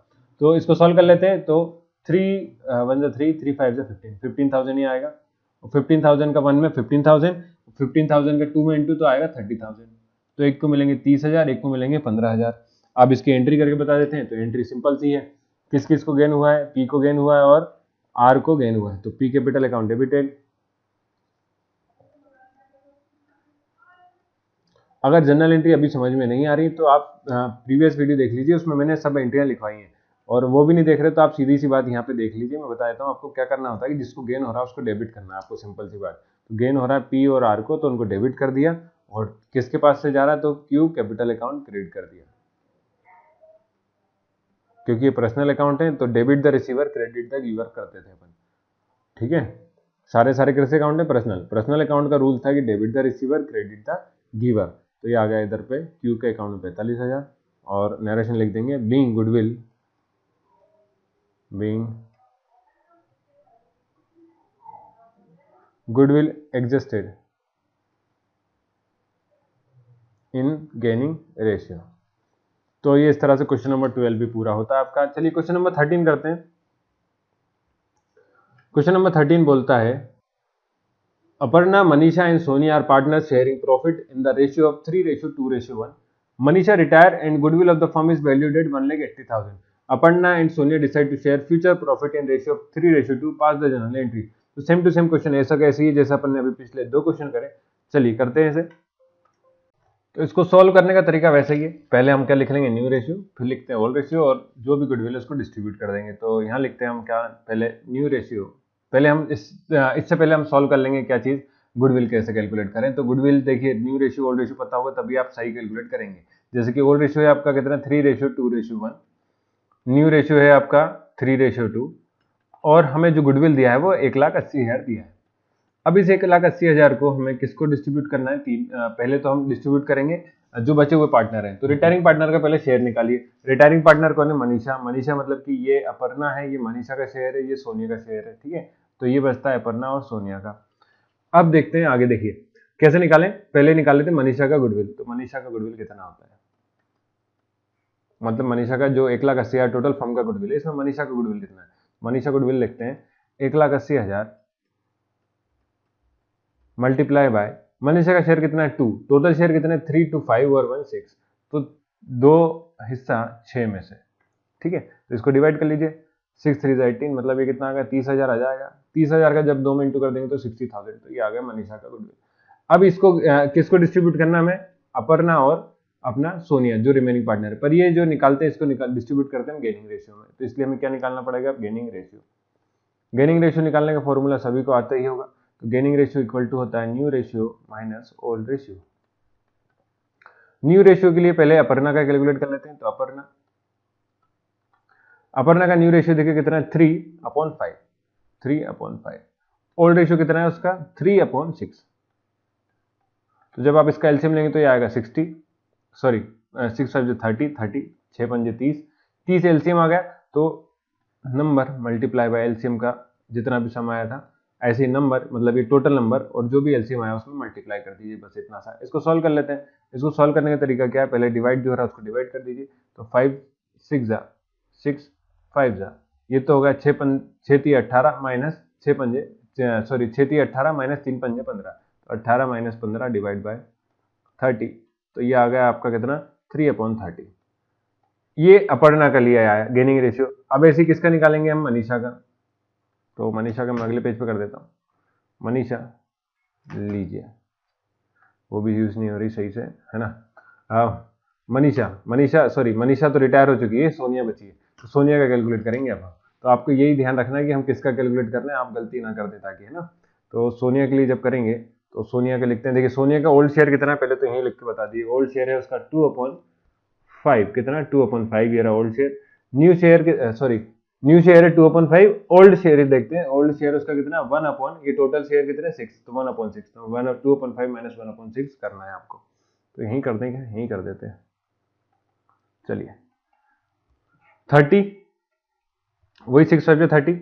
S1: तो इसको सॉल्व कर लेते हैं, तो 3 1 3 3 5 15, 15,000 ही आएगा, 15,000 का 1 में 15,000, 15,000 का 2 में इंटू तो आएगा 30,000, तो एक को मिलेंगे 30,000, एक को मिलेंगे 15,000। अब इसकी एंट्री करके बता देते हैं, तो एंट्री सिंपल सी है, किस किस को गेन हुआ है, पी को गेन हुआ है और आर को गेन हुआ है, तो पी कैपिटल अकाउंट डेबिटेड। अगर जनरल एंट्री अभी समझ में नहीं आ रही तो आप प्रीवियस वीडियो देख लीजिए, उसमें मैंने सब एंट्रियां लिखवाई हैं, और वो भी नहीं देख रहे तो आप सीधी सी बात यहाँ पे देख लीजिए, मैं बता देता हूँ आपको क्या करना होता है कि जिसको गेन हो रहा है उसको डेबिट करना है आपको, सिंपल सी बात। तो गेन हो रहा है पी और आर को, तो उनको डेबिट कर दिया, और किसके पास से जा रहा है तो क्यू कैपिटल अकाउंट क्रेडिट कर दिया, क्योंकि ये पर्सनल अकाउंट है तो debit the receiver credit the giver करते थे अपन, ठीक है। सारे कैसे अकाउंट है, पर्सनल अकाउंट का रूल था कि debit the receiver credit the giver, तो ये आ गया इधर पे क्यू के अकाउंट में 45,000, और नरेशन लिख देंगे being goodwill existed in gaining ratio. तो ये इस तरह से क्वेश्चन नंबर 12 भी पूरा होता है आपका। चलिए क्वेश्चन नंबर 13 करते हैं। क्वेश्चन नंबर 13 बोलता है Aparna, Manisha and Sonia are partners sharing profit in the ratio of 3:2:1. Manisha retire and goodwill of the firm is valued at 1,80,000. Aparna and Sonia decide to share future profit in ratio of 3:2. Pass the journal entry. तो same to same question ऐसा कैसे ही जैसा अपन ने अभी पिछले 2 question करे। चलिए करते हैं इसे। तो इसको सॉल्व करने का तरीका वैसे ही है, पहले हम क्या लिख लेंगे न्यू रेशियो, फिर लिखते हैं ओल्ड रेशियो, और जो भी गुडविल है उसको डिस्ट्रीब्यूट कर देंगे। तो यहाँ लिखते हैं हम क्या, पहले न्यू रेशियो, पहले हम इससे पहले हम सॉल्व कर लेंगे क्या चीज, गुडविल कैसे कैलकुलेट करें। तो गुडविल देखिए न्यू रेशियो ओल्ड रेशियो पता होगा तभी आप सही कैलकुलेट करेंगे। जैसे कि ओल्ड रेशियो है आपका कितना 3:2:1, न्यू रेशियो है आपका 3:2, और हमें जो गुडविल दिया है वो 1,80,000 दिया है। अब इस 1,80,000 को हमें किसको डिस्ट्रीब्यूट करना है, पहले तो हम डिस्ट्रीब्यूट करेंगे जो बचे हुए पार्टनर हैं। तो रिटायरिंग पार्टनर का पहले शेयर निकालिए। रिटायरिंग पार्टनर कौन है, मनीषा। मनीषा मतलब कि ये अपर्णा है, ये मनीषा का शेयर है, ये सोनिया का शेयर है, ठीक है। तो ये बचता है अपर्णा और सोनिया का। अब देखते हैं आगे, देखिए कैसे निकालें। पहले निकाल लेते हैं मनीषा का गुडविल। तो मनीषा का गुडविल कितना होता है, मतलब मनीषा का जो 1,80,000 टोटल फर्म का गुडविल है, इसमें मनीषा का गुडविल कितना है। मनीषा गुडविल लिखते हैं 1,80,000 मल्टीप्लाई बाय, मनीषा का शेयर कितना है 2, टोटल शेयर कितने 3 2 5 और 1 6, तो 2 हिस्सा 6 में से, ठीक है। तो इसको डिवाइड कर लीजिए, 6 3 18, मतलब ये कितना आ गया 30,000 आ जाएगा। 30,000 का जब 2 में इंटू कर देंगे तो 60,000, तो ये आ गया मनीषा का गुडविल। अब इसको किसको डिस्ट्रीब्यूट करना है हमें, अपर्णा और अपना सोनिया जो रिमेनिंग पार्टनर है, पर ये जो निकालते हैं इसको डिस्ट्रीब्यूट करते हैं गेनिंग रेशियो में, तो इसलिए हमें क्या निकालना पड़ेगा, गेनिंग रेशियो। गेनिंग रेशियो निकालने का फॉर्मूला सभी को आता ही होगा, तो गेनिंग रेशियो इक्वल टू होता है new ratio minus old ratio. New ratio के लिए पहले अपर्णा का कैलकुलेट कर लेते हैं, तो अपर्णा का न्यू रेशियो देखिए कितना है, 3/5, 3/5। ओल्ड रेशियो कितना है उसका, 3/6। तो जब आप इसका एलसीएम लेंगे तो ये आएगा 60, सॉरी 6 5 30, 30 6 5 30, 30 एलसीएम आ गया, तो नंबर मल्टीप्लाई बाय एलसीएम का जितना भी सम आया था, ऐसे ही नंबर मतलब ये टोटल नंबर और जो भी एलसीएम आया उसमें मल्टीप्लाई कर दीजिए, बस इतना सा। इसको सॉल्व कर लेते हैं। इसको सॉल्व करने का तरीका क्या है, पहले डिवाइड जो हो रहा है उसको डिवाइड कर दीजिए, तो 5 6 जा 6 5 जा, ये तो होगा 6 3 18 माइनस 6 पंजे, सॉरी 6 3 18 माइनस 3 पंजे 15, तो 18 माइनस 15 डिवाइड बाय 30, तो ये आ गया आपका कितना, 3/30। ये अपर्णा का लिया आया गेनिंग रेशियो। अब ऐसे किसका निकालेंगे हम, मनीषा का, तो मनीषा का मैं अगले पेज पे कर देता हूँ। मनीषा लीजिए, वो भी यूज नहीं हो रही सही से, है ना। मनीषा तो रिटायर हो चुकी है, सोनिया बची है, तो सोनिया का कैलकुलेट करेंगे अब। तो आपको यही ध्यान रखना है कि हम किसका कैलकुलेट कर रहे हैं, आप गलती ना कर दें ताकि, है ना। तो सोनिया के लिए जब करेंगे तो सोनिया का लिखते हैं, देखिए सोनिया का ओल्ड शेयर कितना है पहले तो यही लिख के बता दिए, ओल्ड शेयर है उसका 2/5, कितना 2/5, ये रहा old share. New share sorry new share है 2/5, ओल्ड शेयर देखते हैं, ओल्ड शेयर उसका कितना 1/, ये टोटल शेयर कितने 6, तो 1/6, तो 2/5 माइनस 1/6 करना है आपको, तो यही कर देंगे, यही कर देते हैं। चलिए 30, वही 6 5 30,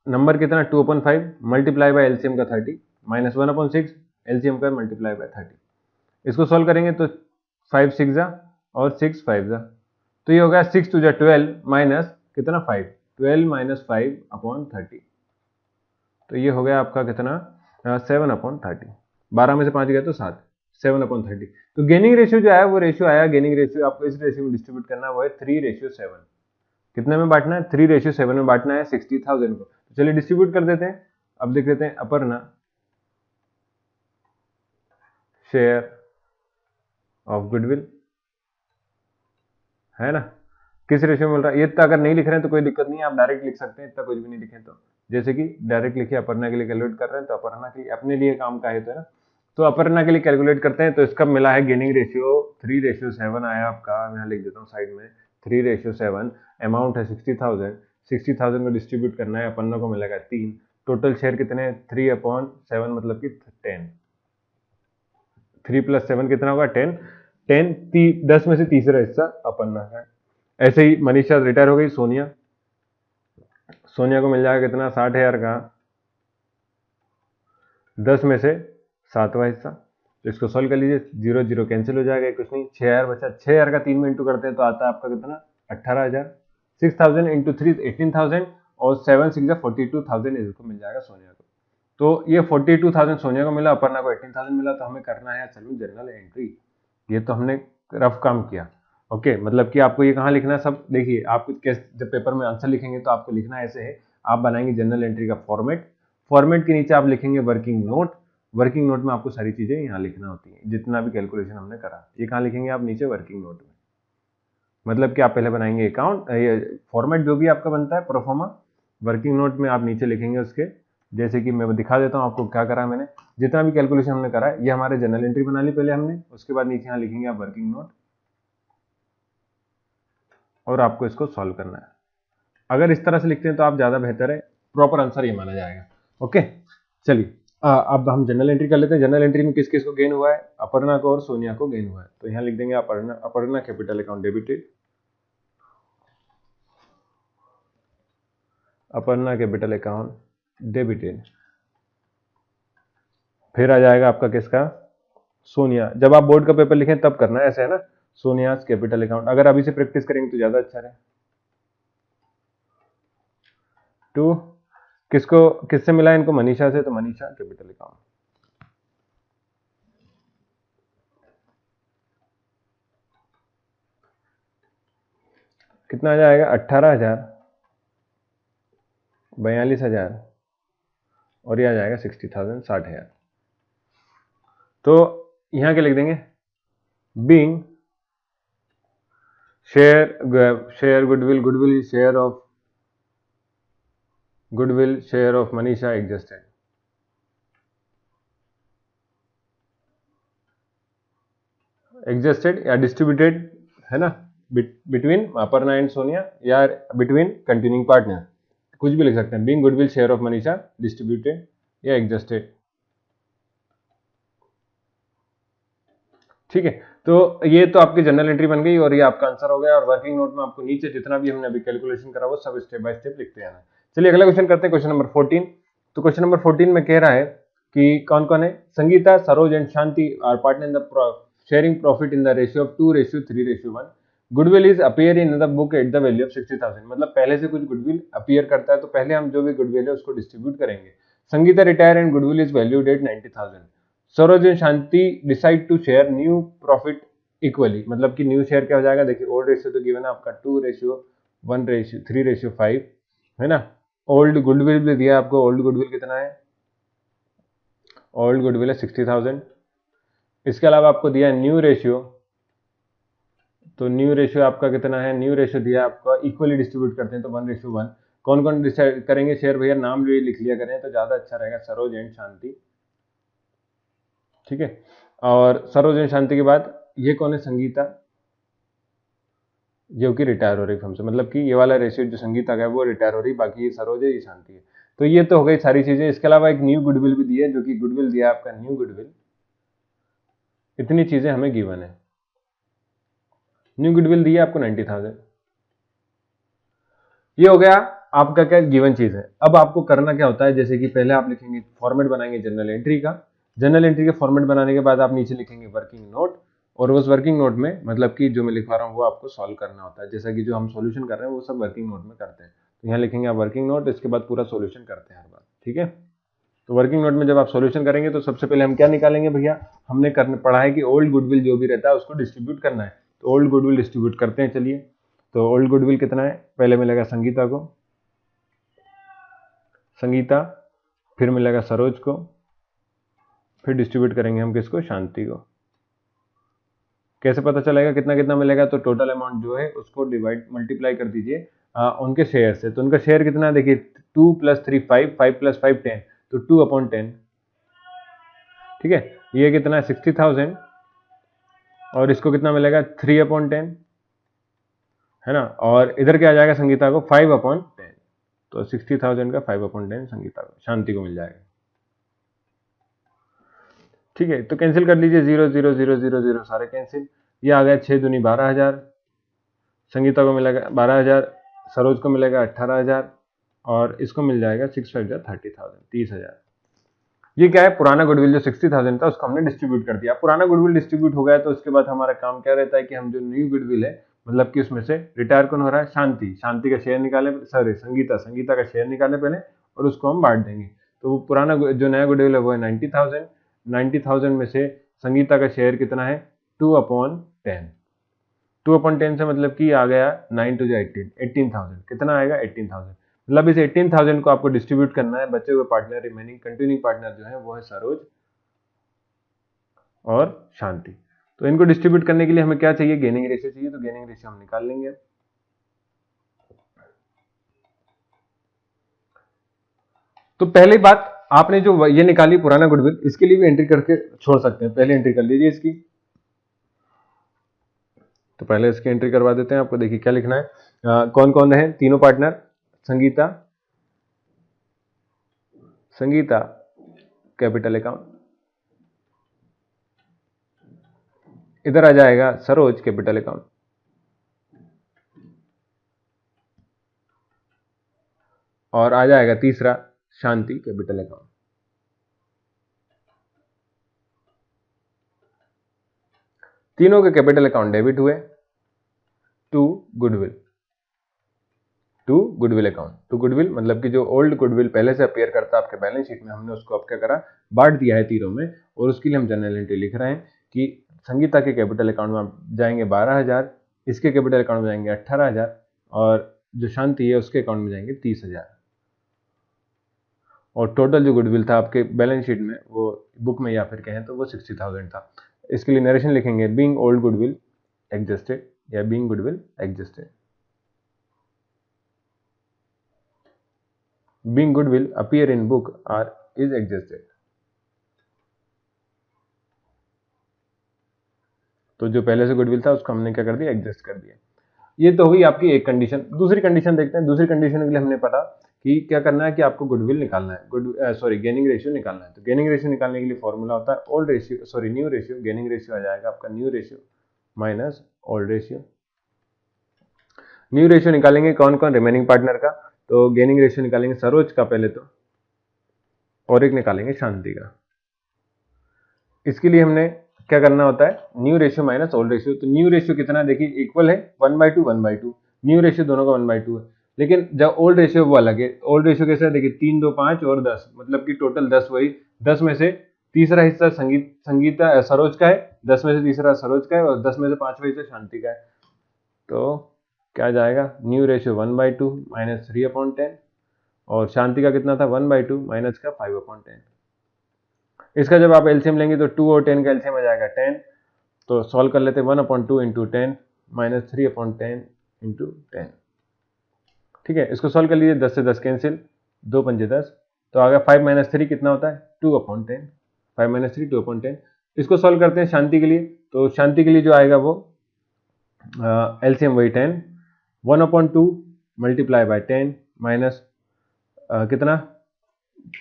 S1: नंबर कितना 2/5 मल्टीप्लाई बाय एलसीएम का 30 माइनस 1/6 एलसीएम का मल्टीप्लाई बाय 30। इसको सॉल्व करेंगे तो 5 6 जा और 6 5 जा, तो ये होगा 6 2 जा 12 माइनस कितना 5, 12 माइनस 5/30, तो ये हो गया आपका कितना 7/30, 12 में से 5 गया तो 7, 7/30। तो गेनिंग रेशियो जो आया वो रेशियो आया, गेनिंग रेशियो आपको इस रेशियो में डिस्ट्रीब्यूट करना है, वो है 3:7। कितने में बांटना है, 3:7 में बांटना है 60,000 को। तो चलिए डिस्ट्रीब्यूट कर देते हैं। अब देख लेते हैं अपर्णा शेयर ऑफ गुडविल, है ना, किस रेशियो में मिल रहा है। ये इतना अगर नहीं लिख रहे हैं तो कोई दिक्कत नहीं है, आप डायरेक्ट लिख सकते हैं, इतना कुछ भी नहीं लिखे तो, जैसे कि डायरेक्ट लिखिए अपर्णा के लिए कैलकुलेट कर रहे हैं, तो अपर्णा के लिए अपने लिए काम का है तो, है ना। तो अपर्णा के लिए कैलकुलेट करते हैं, तो इसका मिला है गेनिंग रेशियो 3:7 आया आपका, यहाँ लिख देता हूँ साइड में 3:7, अमाउंट है 60,000, 60,000 को डिस्ट्रीब्यूट करना है, अपर्णा को मिलेगा 3, टोटल शेयर कितने 3/7 मतलब कि 10, 3 + 7 कितना होगा 10, 10 में से तीसरा हिस्सा अपर्णा का है। ऐसे ही मनीषा रिटायर हो गई, सोनिया को मिल जाएगा कितना 60,000 का 10 में से 7वां हिस्सा। तो इसको सॉल्व कर लीजिए, 0 0 कैंसिल हो जाएगा, कुछ नहीं, 6,000 बचा, 6,000 का 3 में इंटू करते हैं तो आता है आपका कितना 18,000, 6,000 इंटू 3 18,000 और 7 6 42,000 इसको मिल जाएगा सोनिया को। तो ये 42,000 सोनिया को मिला, अपर्णा को 18,000 मिला, तो हमें करना है असल में जनरल एंट्री। ये तो हमने रफ काम किया, ओके। मतलब कि आपको ये कहाँ लिखना है सब, देखिए आप जब पेपर में आंसर लिखेंगे तो आपको लिखना ऐसे है, आप बनाएंगे जनरल एंट्री का फॉर्मेट के नीचे आप लिखेंगे वर्किंग नोट, वर्किंग नोट में आपको सारी चीजें यहाँ लिखना होती है, जितना भी कैलकुलेशन हमने करा, ये कहाँ लिखेंगे आप नीचे वर्किंग नोट में। मतलब कि आप पहले बनाएंगे अकाउंट, ये फॉर्मेट जो भी आपका बनता है प्रोफॉर्मा, वर्किंग नोट में आप नीचे लिखेंगे उसके, जैसे कि मैं दिखा देता हूँ आपको क्या करा मैंने, जितना भी कैलकुलेशन हमने करा है, ये हमारे जनरल एंट्री बना ली पहले हमने, उसके बाद नीचे यहाँ लिखेंगे आप वर्किंग नोट, और आपको इसको सॉल्व करना है। अगर इस तरह से लिखते हैं तो आप ज्यादा बेहतर है, प्रॉपर आंसर ये माना जाएगा, ओके। चलिए अब हम जनरल एंट्री कर लेते हैं। जनरल एंट्री में किस किस को गेन हुआ है, अपर्णा को और सोनिया को गेन हुआ है, तो यहाँ लिख देंगे Aparna capital account debited, Aparna capital account debited. फिर आ जाएगा आपका किसका, सोनिया। जब आप बोर्ड का पेपर लिखें तब करना है, ऐसे है ना, सोनिया कैपिटल अकाउंट। अगर अभी से प्रैक्टिस करेंगे तो ज्यादा अच्छा रहे। टू किसको, किससे मिला इनको, मनीषा से, तो मनीषा कैपिटल अकाउंट। कितना आ जाएगा 18,000, 42,000 और ये आ जाएगा 60,000, 60,000। तो यहां क्या लिख देंगे, being share goodwill share of Manisha existed या डिस्ट्रीब्यूटेड, है ना, बिटवीन अपर्णा एंड सोनिया या बिटवीन कंटिन्यूइंग पार्टनर, कुछ भी लिख सकते हैं। Being goodwill share of Manisha distributed या एग्जिस्टेड। ठीक है, तो ये तो आपकी जनरल एंट्री बन गई और ये आपका आंसर हो गया। और वर्किंग नोट में आपको नीचे जितना भी हमने अभी कैलकुलेशन करा वो सब स्टेप बाय स्टेप लिखते जाना है। चलिए अगला क्वेश्चन करते हैं, क्वेश्चन नंबर 14। तो क्वेश्चन नंबर 14 में कह रहा है कि कौन कौन है, Sangeeta, Saroj and Shanti are partner in the sharing profit in the ratio of 2:3:1। Goodwill is appear in the book at the value of 60,000। मतलब पहले से कुछ गुडविल अपीयर करता है तो पहले हम जो भी गुडविल है उसको डिस्ट्रीब्यूट करेंगे। Sangeeta retire and goodwill is valued at 90,000। Saroj and Shanti decide to share new profit equally. मतलब कि न्यू शेयर क्या हो जाएगा, देखिए ओल्ड रेशियो तो गिवन है आपका 2:1:3:5, है ना। ओल्ड गुडविल भी दिया आपको, ओल्ड गुडविल कितना है, ओल्ड गुडविल है 60,000। इसके अलावा आपको दिया है न्यू रेशियो, तो न्यू रेशियो आपका कितना है, न्यू रेशियो दिया आपका इक्वली डिस्ट्रीब्यूट करते हैं तो 1:1। कौन कौन डिसाइड करेंगे शेयर, भैया नाम भी लिख लिया करें तो ज्यादा अच्छा रहेगा, सरोज एंड शांति। ठीक है, और सरोज एंड शांति के बाद ये कौन है, संगीता, जो कि रिटायर हो रही फर्म से। मतलब कि ये वाला रेशियो जो संगीता का है वो रिटायर हो रही, बाकी ये सरोज है, ये शांति है। तो ये तो हो गई सारी चीजें। इसके अलावा एक न्यू गुडविल भी दी है, जो कि गुडविल दिया आपका न्यू गुडविल। इतनी चीजें हमें गिवन है। न्यू गुडविल दी है आपको 90,000। ये हो गया आपका क्या गिवन चीज है। अब आपको करना क्या होता है, जैसे कि पहले आप लिखेंगे फॉर्मेट बनाएंगे जनरल एंट्री का। जनरल एंट्री के फॉर्मेट बनाने के बाद आप नीचे लिखेंगे वर्किंग नोट, और उस वर्किंग नोट में मतलब कि जो मैं लिखवा रहा हूँ वो आपको सॉल्व करना होता है। जैसा कि जो हम सॉल्यूशन कर रहे हैं वो सब वर्किंग नोट में करते हैं। तो यहाँ लिखेंगे आप वर्किंग नोट, इसके बाद पूरा सॉल्यूशन करते हैं हर बार। ठीक है, तो वर्किंग नोट में जब आप सॉल्यूशन करेंगे तो सबसे पहले हम क्या निकालेंगे भैया, हमने पढ़ा है कि ओल्ड गुडविल जो भी रहता है उसको डिस्ट्रीब्यूट करना है। तो ओल्ड गुडविल डिस्ट्रीब्यूट करते हैं। चलिए, तो ओल्ड गुडविल कितना है, पहले मिलेगा संगीता को, संगीता, फिर मिलेगा सरोज को, फिर डिस्ट्रीब्यूट करेंगे हम किसको, शांति को। कैसे पता चलेगा कितना कितना मिलेगा, तो टोटल अमाउंट जो है उसको डिवाइड मल्टीप्लाई कर दीजिए उनके शेयर से। तो उनका शेयर कितना है, देखिए 2 + 3 5, 5 + 5 10, तो 2/10। ठीक है, ये कितना है 60,000, और इसको कितना मिलेगा 3/10, है ना। और इधर क्या आ जाएगा संगीता को 5/10, तो 60,000 का 5/10 संगीता को, शांति को मिल जाएगा। ठीक है, तो कैंसिल कर लीजिए, 0 0 0 0 0 सारे कैंसिल। ये आ गया 6 दूनी 12,000, संगीता को मिलेगा 12,000, सरोज को मिलेगा 18,000, और इसको मिल जाएगा 6 5 30,000, 30,000। ये क्या है, पुराना गुडविल जो 60,000 था उसको हमने डिस्ट्रीब्यूट कर दिया। पुराना गुडविल डिस्ट्रीब्यूट हो गया तो उसके बाद हमारा काम क्या रहता है कि हम जो न्यू गुडविल है, मतलब कि उसमें से रिटायर कौन हो रहा है, शांति, शांति का शेयर निकाले, सॉरी संगीता, संगीता का शेयर निकाले पहले, और उसको हम बांट देंगे। तो वो पुराना जो नया गुडविल है वो है 90,000। 90,000 में से संगीता का शेयर कितना है, 2/10। 2/10 से मतलब कि आ गया 9 × 18, 18,000। कितना आएगा, 18,000। मतलब इस 18,000 को आपको डिस्ट्रीब्यूट करना है। बचे हुए पार्टनर, रिमेनिंग कंटिन्यूइंग पार्टनर जो है वो है सरोज और शांति। तो इनको डिस्ट्रीब्यूट करने के लिए हमें क्या चाहिए, गेनिंग रेशियो चाहिए। तो गेनिंग रेशियो हम निकाल लेंगे। तो पहली बात आपने जो ये निकाली पुराना गुडविल, इसके लिए भी एंट्री करके छोड़ सकते हैं। पहले एंट्री कर लीजिए इसकी, तो पहले इसकी एंट्री करवा देते हैं आपको। देखिए क्या लिखना है, कौन कौन है तीनों partner, Sangeeta, Sangeeta capital account, इधर आ जाएगा सरोज कैपिटल अकाउंट, और आ जाएगा तीसरा शांति कैपिटल अकाउंट। तीनों के कैपिटल अकाउंट डेबिट हुए to goodwill, to goodwill account. To goodwill मतलब कि जो ओल्ड गुडविल पहले से अपीयर करता है आपके बैलेंस शीट में, हमने उसको अब क्या करा, बांट दिया है तीनों में। और उसके लिए हम जनरल एंट्री लिख रहे हैं कि संगीता के कैपिटल अकाउंट में जाएंगे 12,000, इसके कैपिटल अकाउंट में जाएंगे 18,000, और जो शांति है उसके अकाउंट में जाएंगे 30,000। और टोटल जो गुडविल था आपके बैलेंस शीट में, वो बुक में या फिर कहें तो वो 60,000 था। इसके लिए नरेशन लिखेंगे, बीइंग ओल्ड गुडविल एग्जिस्टेड, या being goodwill existed. Being goodwill appear in book are is existed. तो जो पहले से गुडविल था उसको हमने क्या कर दिया, एग्जिस्ट कर दिया। ये तो हुई आपकी एक कंडीशन। दूसरी कंडीशन देखते हैं। दूसरी कंडीशन के लिए हमने पता कि क्या करना है कि आपको गुडविल निकालना है, गेनिंग रेशियो निकालना है। तो गेनिंग रेशियो निकालने के लिए फॉर्मूला होता है old ratio, sorry new ratio. Gaining ratio आ जाएगा आपका new ratio minus old ratio. New ratio निकालेंगे कौन कौन, रिमेनिंग पार्टनर का। तो गेनिंग रेशियो निकालेंगे सरोज का पहले तो, और एक निकालेंगे शांति का। इसके लिए हमने क्या करना होता है, new ratio minus old ratio. तो न्यू रेशियो कितना देखिए इक्वल है 1/2 1/2। न्यू रेशियो दोनों का 1/2 है, लेकिन जब ओल्ड रेशियो वो अलग है। ओल्ड रेशियो कैसा है देखिए 3 2 5 और 10, मतलब कि टोटल 10। वही 10 में से तीसरा हिस्सा संगीता सरोज का है, 10 में से तीसरा सरोज का है, और 10 में से 5वां हिस्सा शांति का है। तो क्या जाएगा, न्यू रेशियो 1/2 माइनस 3/10, और शांति का कितना था 1/2 माइनस का 5/10। इसका जब आप एलसीएम लेंगे तो 2 और 10 का एलसीएम आ जाएगा 10। तो सॉल्व कर लेते हैं 1/2 इंटू 10 माइनस 3/10 इंटू 10। ठीक है, इसको सॉल्व कर लीजिए, 10 से 10 कैंसिल, 2 पंजे 10। तो आ गया 5 माइनस 3 कितना होता है 2/10। 5 माइनस 3 2/10। इसको सॉल्व करते हैं शांति के लिए। तो शांति के लिए जो आएगा वो एलसीएम वही 10, 1/2 मल्टीप्लाई बाय 10 माइनस कितना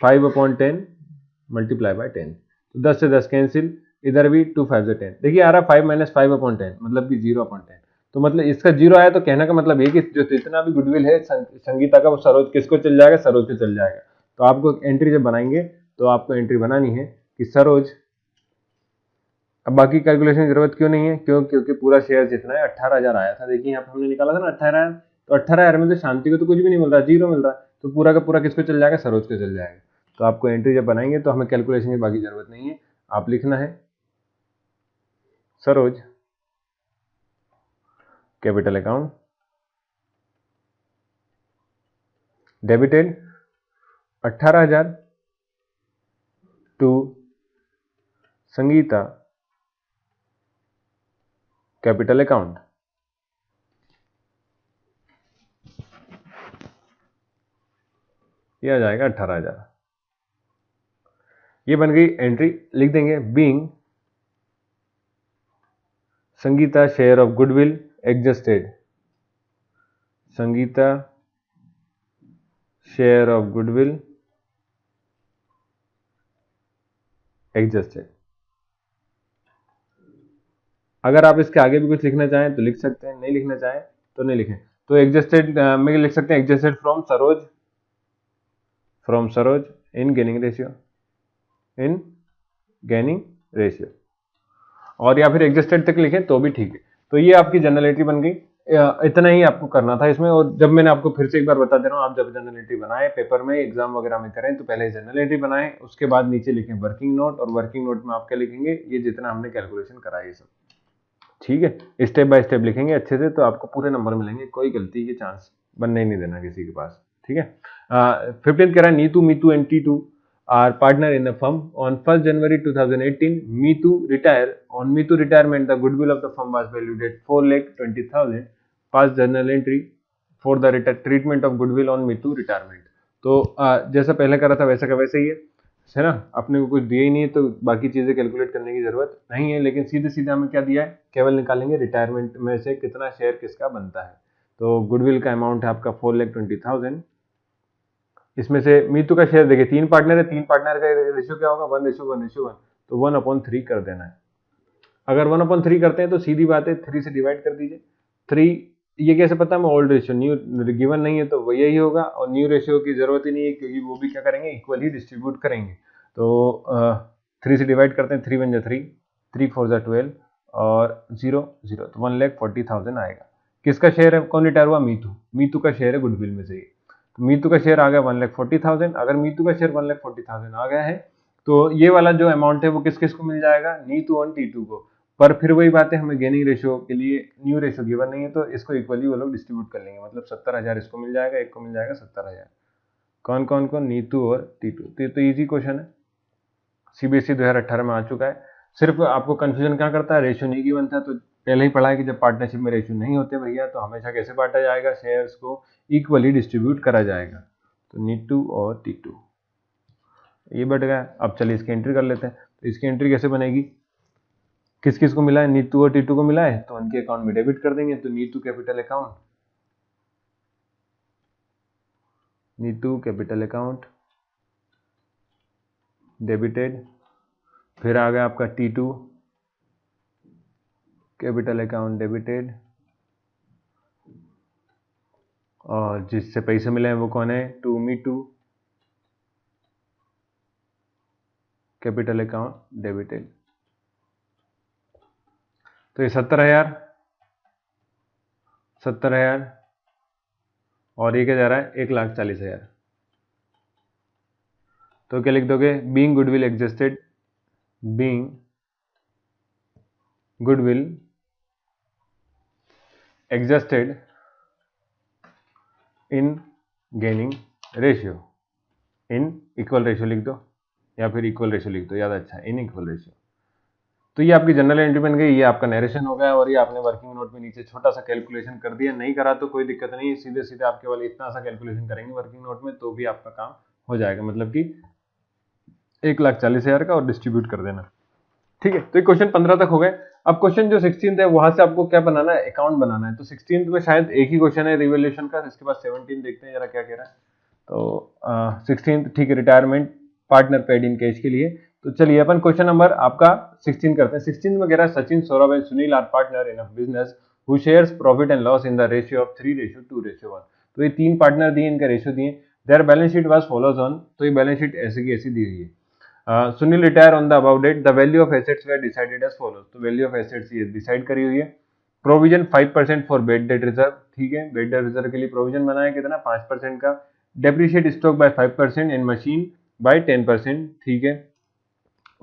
S1: 5/10 मल्टीप्लाई बाय 10। तो 10 से 10 कैंसिल, इधर भी 2 5 10। देखिए आ रहा 5 माइनस 5/10 मतलब कि 0/10। तो मतलब इसका 0 आया, तो कहने का मतलब ये कि जो जितना भी गुडविल है संगीता का वो सरोज किसको चल जाएगा, सरोज को चल जाएगा। तो आपको एंट्री जब बनाएंगे तो आपको एंट्री बनानी है कि सरोज। अब बाकी कैलकुलेशन की जरूरत क्यों नहीं है, क्योंकि पूरा शेयर जितना है 18,000 आया था। देखिए यहाँ पे हमने निकाला था ना 18,000। तो 18,000 में तो शांति को तो कुछ भी नहीं मिल रहा, 0 मिल रहा है। तो पूरा का पूरा किसको चल जाएगा, सरोज को चल जाएगा। तो आपको एंट्री जब बनाएंगे तो हमें कैलकुलेशन की बाकी जरूरत नहीं है। आप लिखना है Saroj capital account debited 18,000 to Sangeeta capital account. ये आ जाएगा 18,000। ये बन गई एंट्री। लिख देंगे being Sangeeta share of goodwill adjusted. Sangeeta share of goodwill adjusted. अगर आप इसके आगे भी कुछ लिखना चाहें तो लिख सकते हैं, नहीं लिखना चाहें तो नहीं लिखें। तो एडजस्टेड में लिख सकते हैं adjusted from Saroj in gaining ratio, और या फिर एडजस्टेड तक लिखें तो भी ठीक है। तो ये आपकी जनरल एंट्री बन गई। इतना ही आपको करना था इसमें। और जब मैंने आपको फिर से एक बार बता दे रहा हूँ, आप जब जनरल एंट्री बनाएं पेपर में, एग्जाम वगैरह में करें, तो पहले जनरल एंट्री बनाएं, उसके बाद नीचे लिखें वर्किंग नोट। और वर्किंग नोट में आप क्या लिखेंगे, ये जितना हमने कैलकुलेशन करा है ये सब, ठीक है। स्टेप बाय स्टेप लिखेंगे अच्छे से, तो आपको पूरे नंबर मिलेंगे। कोई गलती के चांस बनने ही नहीं देना किसी के पास, ठीक है। 15th कह रहा है Meetu and T2 are partner in the firm on 1st January 2018. On Meetu retirement, the goodwill of the firm was valued at 4,20,000. Past journal entry for the treatment of goodwill on Meetu retirement. तो जैसा पहले करा था वैसा का वैसे ही है ना। अपने को कुछ दिया ही नहीं है, तो बाकी चीजें कैलकुलेट करने की जरूरत नहीं है। लेकिन सीधे सीधे हमें क्या दिया है, केवल निकालेंगे रिटायरमेंट में से कितना शेयर किसका बनता है। तो गुडविल का अमाउंट है आपका 4,20,000। इसमें से मीतू का शेयर देखिए 3 पार्टनर है, 3 पार्टनर का रेशियो क्या होगा 1:1:1। तो 1/3 कर देना है। अगर 1/3 करते हैं तो सीधी बात है 3 से डिवाइड कर दीजिए। 3 ये कैसे पता है, मैं ओल्ड रेशियो, न्यू गिवन नहीं है तो वो यही होगा। और न्यू रेशियो की जरूरत ही नहीं है, क्योंकि वो भी क्या करेंगे, इक्वल ही डिस्ट्रीब्यूट करेंगे। तो 3 से डिवाइड करते हैं, 3 1 3, 3 4 12 और 0 0, तो 1,40,000 आएगा। किसका शेयर है, कौन रिटायर हुआ, मीतू का शेयर है गुडविल में से। तो मीतू का शेयर आ गया 1,40,000। अगर मीतू का शेयर 1,40,000 आ गया है तो ये वाला जो अमाउंट है वो किस किस को मिल जाएगा, नीतू और टी2 को। पर फिर वही बात है, हमें गेनिंग रेशियो के लिए न्यू रेशियो गिवन नहीं है, तो इसको इक्वली वो लोग डिस्ट्रीब्यूट कर लेंगे। मतलब 70,000 इसको मिल जाएगा, एक को मिल जाएगा 70,000। कौन कौन को, नीतू और टी2। तो इजी क्वेश्चन है, सीबीएसई 2018 में आ चुका है। सिर्फ आपको कंफ्यूजन क्या करता है, रेशियो नहीं गिवन था तो पहले ही पढ़ा है कि जब पार्टनरशिप में रेशियो नहीं होते भैया तो हमेशा कैसे बांटा जाएगा, शेयर्स को इक्वली डिस्ट्रीब्यूट करा जाएगा। तो नीतू और टीटू ये बढ़ गया। अब चलिए इसकी एंट्री कर लेते हैं। तो इसकी एंट्री कैसे बनेगी, किस किस को मिला है, नीतू और टीटू को मिला है तो उनके अकाउंट में डेबिट कर देंगे। तो Neetu capital account, Neetu capital account debited. फिर आ गया आपका टीटू कैपिटल अकाउंट डेबिटेड, और जिससे पैसे मिले हैं वो कौन है, to Meetu capital account debited. तो ये 70,000 और ये क्या जा रहा है 1,40,000। तो क्या लिख दोगे, being goodwill existed, being goodwill existed in gaining ratio, in equal ratio लिख दो या फिर इक्वल रेशियो लिख दो, याद अच्छा, इन इक्वल रेशियो। तो ये आपकी जनरल एंट्री बन गई, ये आपका नरेशन हो गया और ये आपने वर्किंग नोट में नीचे छोटा सा कैलकुलेशन कर दिया। नहीं करा तो कोई दिक्कत नहीं, सीधे सीधे आप केवल इतना सा कैलकुलेशन करेंगे वर्किंग नोट में तो भी आपका काम हो जाएगा, मतलब कि 1,40,000 का और डिस्ट्रीब्यूट कर देना। ठीक है, तो ये क्वेश्चन 15 तक हो गए। अब क्वेश्चन जो 16 है वहां से आपको क्या बनाना है, अकाउंट बनाना है। तो 16 में शायद एक ही क्वेश्चन है रिवैल्यूएशन का, इसके बाद 17 देखते हैं जरा क्या कह रहा है। तो 16 ठीक है, retirement partner paid in cash के लिए। तो चलिए अपन क्वेश्चन नंबर आपका 16 करते हैं। 16 में कह रहा है Sachin, Saurabh and Sunil are partner in a business who shares profit and loss in the ratio of 3:2:1। तो ये तीन पार्टनर दिए, इनका रेशियो दिए। Their balance sheet was follows on, तो ये बैलेंस शीट ऐसी की ऐसी दी हुई है। Sunil retire on the above date, the value of assets were decided as follows. तो वैल्यू ऑफ एसेट्स ये डिसाइड करी हुई है। Provision 5% for bad debt reserve, ठीक है, बेड डेट रिजर्व के लिए प्रोविजन बनाया कितना 5% का। Depreciate stock by 5% in machine by 10%, ठीक है।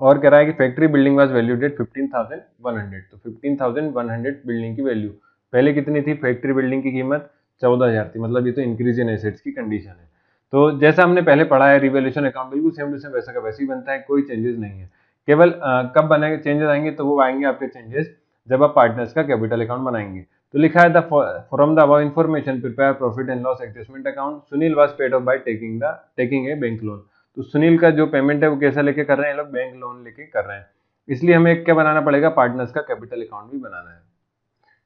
S1: और कह रहा है कि factory building was valued at 15,100। तो 15,100 बिल्डिंग की वैल्यू, पहले कितनी थी फैक्ट्री बिल्डिंग की कीमत 14,000 थी, मतलब ये तो इंक्रीज इन एसेट्स की कंडीशन है। तो जैसा हमने पहले पढ़ा है रिवैल्यूएशन अकाउंट बिल्कुल सेम टू सेम वैसा का वैसे ही बनता है, कोई चेंजेस नहीं है। केवल कब बनेंगे चेंजेस आएंगे, तो वो आएंगे आपके चेंजेस जब आप पार्टनर्स का कैपिटल अकाउंट बनाएंगे। तो लिखा है from the above information prepare profit and loss adjustment account, Sunil was paid of by taking a bank loan. तो सुनील का जो पेमेंट है वो कैसा लेके कर रहे हैं, लोग बैंक लोन लेके कर रहे हैं, इसलिए हमें क्या बनाना पड़ेगा, पार्टनर्स का कैपिटल अकाउंट भी बनाना है।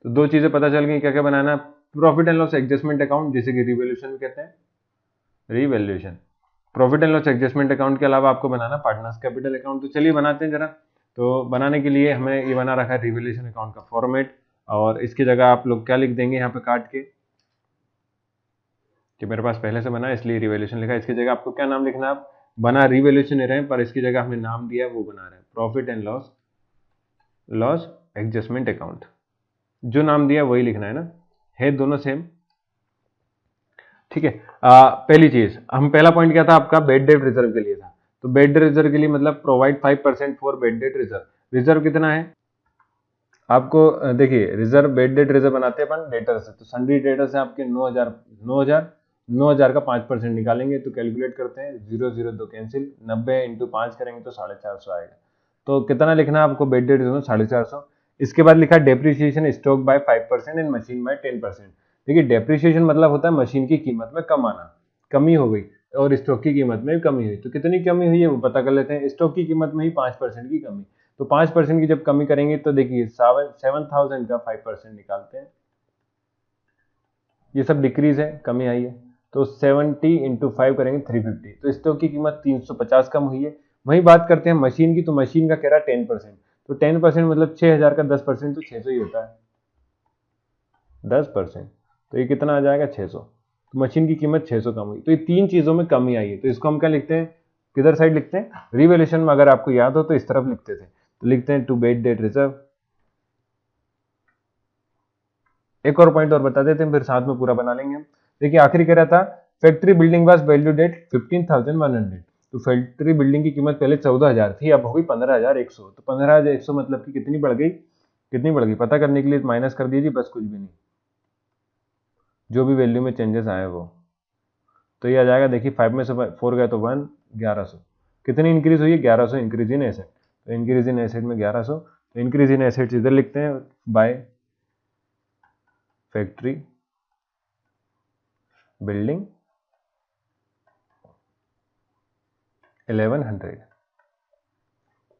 S1: तो दो चीजें पता चल गई, क्या क्या बनाना, profit and loss adjustment account जिसे कि रिवैल्यूएशन कहते हैं, revaluation. Profit and loss adjustment account के अलावा आपको बनाना पार्टनर्स कैपिटल अकाउंट। तो चलिए बनाते हैं जरा। तो बनाने के लिए हमें ये बना रखा है रिवैल्यूएशन अकाउंट का फॉर्मेट, और इसकी जगह आप लोग क्या लिख देंगे यहाँ पे काट के, कि मेरे पास पहले से बना है इसलिए रिवैल्यूएशन लिखा है। इसकी जगह आपको क्या नाम लिखना है, आप बना रिवैल्यूएशन रहे हैं पर इसकी जगह हमने नाम दिया है वो बना रहे हैं profit and loss adjustment account. जो नाम दिया वही लिखना है ना, है दोनों सेम, ठीक है। पहली चीज, हम पहला पॉइंट क्या था आपका, बेड डेट रिजर्व के लिए था। तो बेड डेट रिजर्व के लिए मतलब provide 5% for bad debt reserve. Reserve कितना है आपको, देखिए रिजर्व बेड डेट रिजर्व बनाते हैं अपन डेटर से। तो सन्ड्री डेटर से आपके 9,000 का 5% निकालेंगे तो कैलकुलेट करते हैं, 0 0 2 कैंसिल, 90 इंटू 5 करेंगे तो 450 आएगा। तो कितना लिखना है आपको बेड डेट रिजर्व, 450। इसके बाद लिखा depreciation stock by 5% and machine by 10%। देखिए डेप्रिसिएशन मतलब होता है मशीन की कीमत में कम आना, कमी हो गई, और स्टॉक की कीमत में भी कमी हुई। तो कितनी कमी हुई है वो पता कर लेते हैं। स्टॉक की कीमत में ही 5% की कमी, तो 5% की जब कमी करेंगे तो देखिए 7,000 का 5% निकालते हैं, ये सब डिक्रीज है, कमी आई है। तो 70 इंटू 5 करेंगे 350। तो स्टॉक की कीमत 350 कम हुई है। वही बात करते हैं मशीन की, तो मशीन का कह रहा है 10%। तो 10% मतलब 6,000 का 10% तो 600 ही होता है, 10%। तो ये कितना आ जाएगा 600। तो मशीन की कीमत 600 कम हुई। तो ये तीन चीजों में कमी आई है। तो इसको हम क्या लिखते हैं, किधर साइड लिखते हैं, रिवैल्यूएशन में अगर आपको याद हो तो इस तरफ लिखते थे। तो लिखते हैं टू बेड डेट रिजर्व। एक और पॉइंट और बता देते हैं फिर साथ में पूरा बना लेंगे हम। देखिए आखिरी कह रहा था factory building was valued at 15,100। तो फैक्ट्री बिल्डिंग की कीमत पहले 14,000 थी, अब हो गई 15,100। तो 15,100 मतलब कि कितनी बढ़ गई, कितनी बढ़ गई पता करने के लिए माइनस कर दीजिए बस, कुछ भी नहीं, जो भी वैल्यू में चेंजेस आए वो। तो ये आ जाएगा, देखिए 5 में से 4 गया तो 1, 1100। कितनी इंक्रीज हुई है, 1100 इंक्रीज इन एसेट। तो इंक्रीज इन एसेट में 1100। इंक्रीज इन एसेट्स इधर लिखते हैं, बाय फैक्ट्री बिल्डिंग 1100,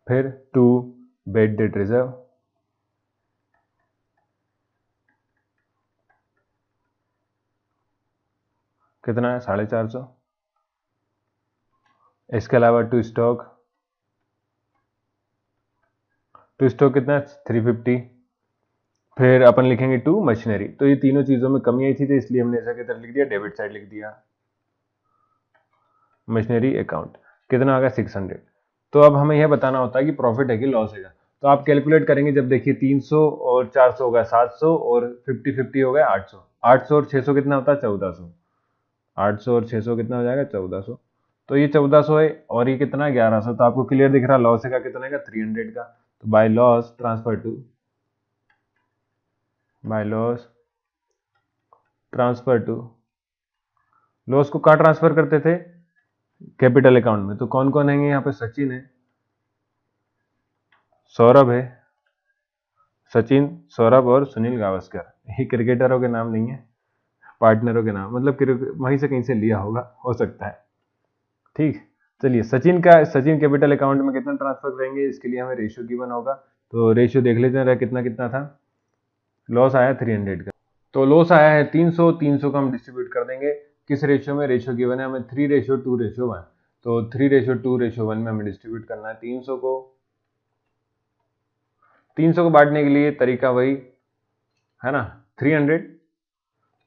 S1: फिर टू बेड डेट रिजर्व कितना है 450, इसके अलावा टू स्टॉक कितना है 350, फिर अपन लिखेंगे टू मशीनरी। तो ये तीनों चीजों में कमी आई थी तो इसलिए हमने ऐसा की तरह लिख दिया, डेबिट साइड लिख दिया। मशीनरी अकाउंट कितना आ गया 600। तो अब हमें यह बताना होता है कि प्रॉफिट है कि लॉस है। तो आप कैलकुलेट करेंगे, जब देखिए 300 और 400 होगा 700 और 50-50 हो गया 800। 800 और 600 कितना होता है 1400। 800 और 600 कितना हो जाएगा 1400। तो ये 1400 है और ये कितना है 1100। तो आपको क्लियर दिख रहा है लॉस का कितना है 300 का। तो by loss transfer to loss को कहाँ ट्रांसफर करते थे, कैपिटल अकाउंट में। तो कौन कौन है यहाँ पे, सचिन है, सौरभ है, सचिन, सौरभ और सुनील गावस्कर। ये क्रिकेटरों के नाम नहीं है, पार्टनरों के नाम, मतलब वहीं से कहीं से लिया होगा, हो सकता है। ठीक, चलिए सचिन कैपिटल अकाउंट में कितना ट्रांसफर करेंगे, इसके लिए हमें रेशियो गिवन होगा। तो रेशियो देख लेते हैं कितना कितना था। लॉस आया 300 का, तो लॉस आया है 300 का हम डिस्ट्रीब्यूट कर देंगे किस रेशियो में, रेशियो गिवन है हमें 3:2:1। तो 3:2:1 में हमें डिस्ट्रीब्यूट करना है 300 को। 300 को बांटने के लिए तरीका वही है ना, 300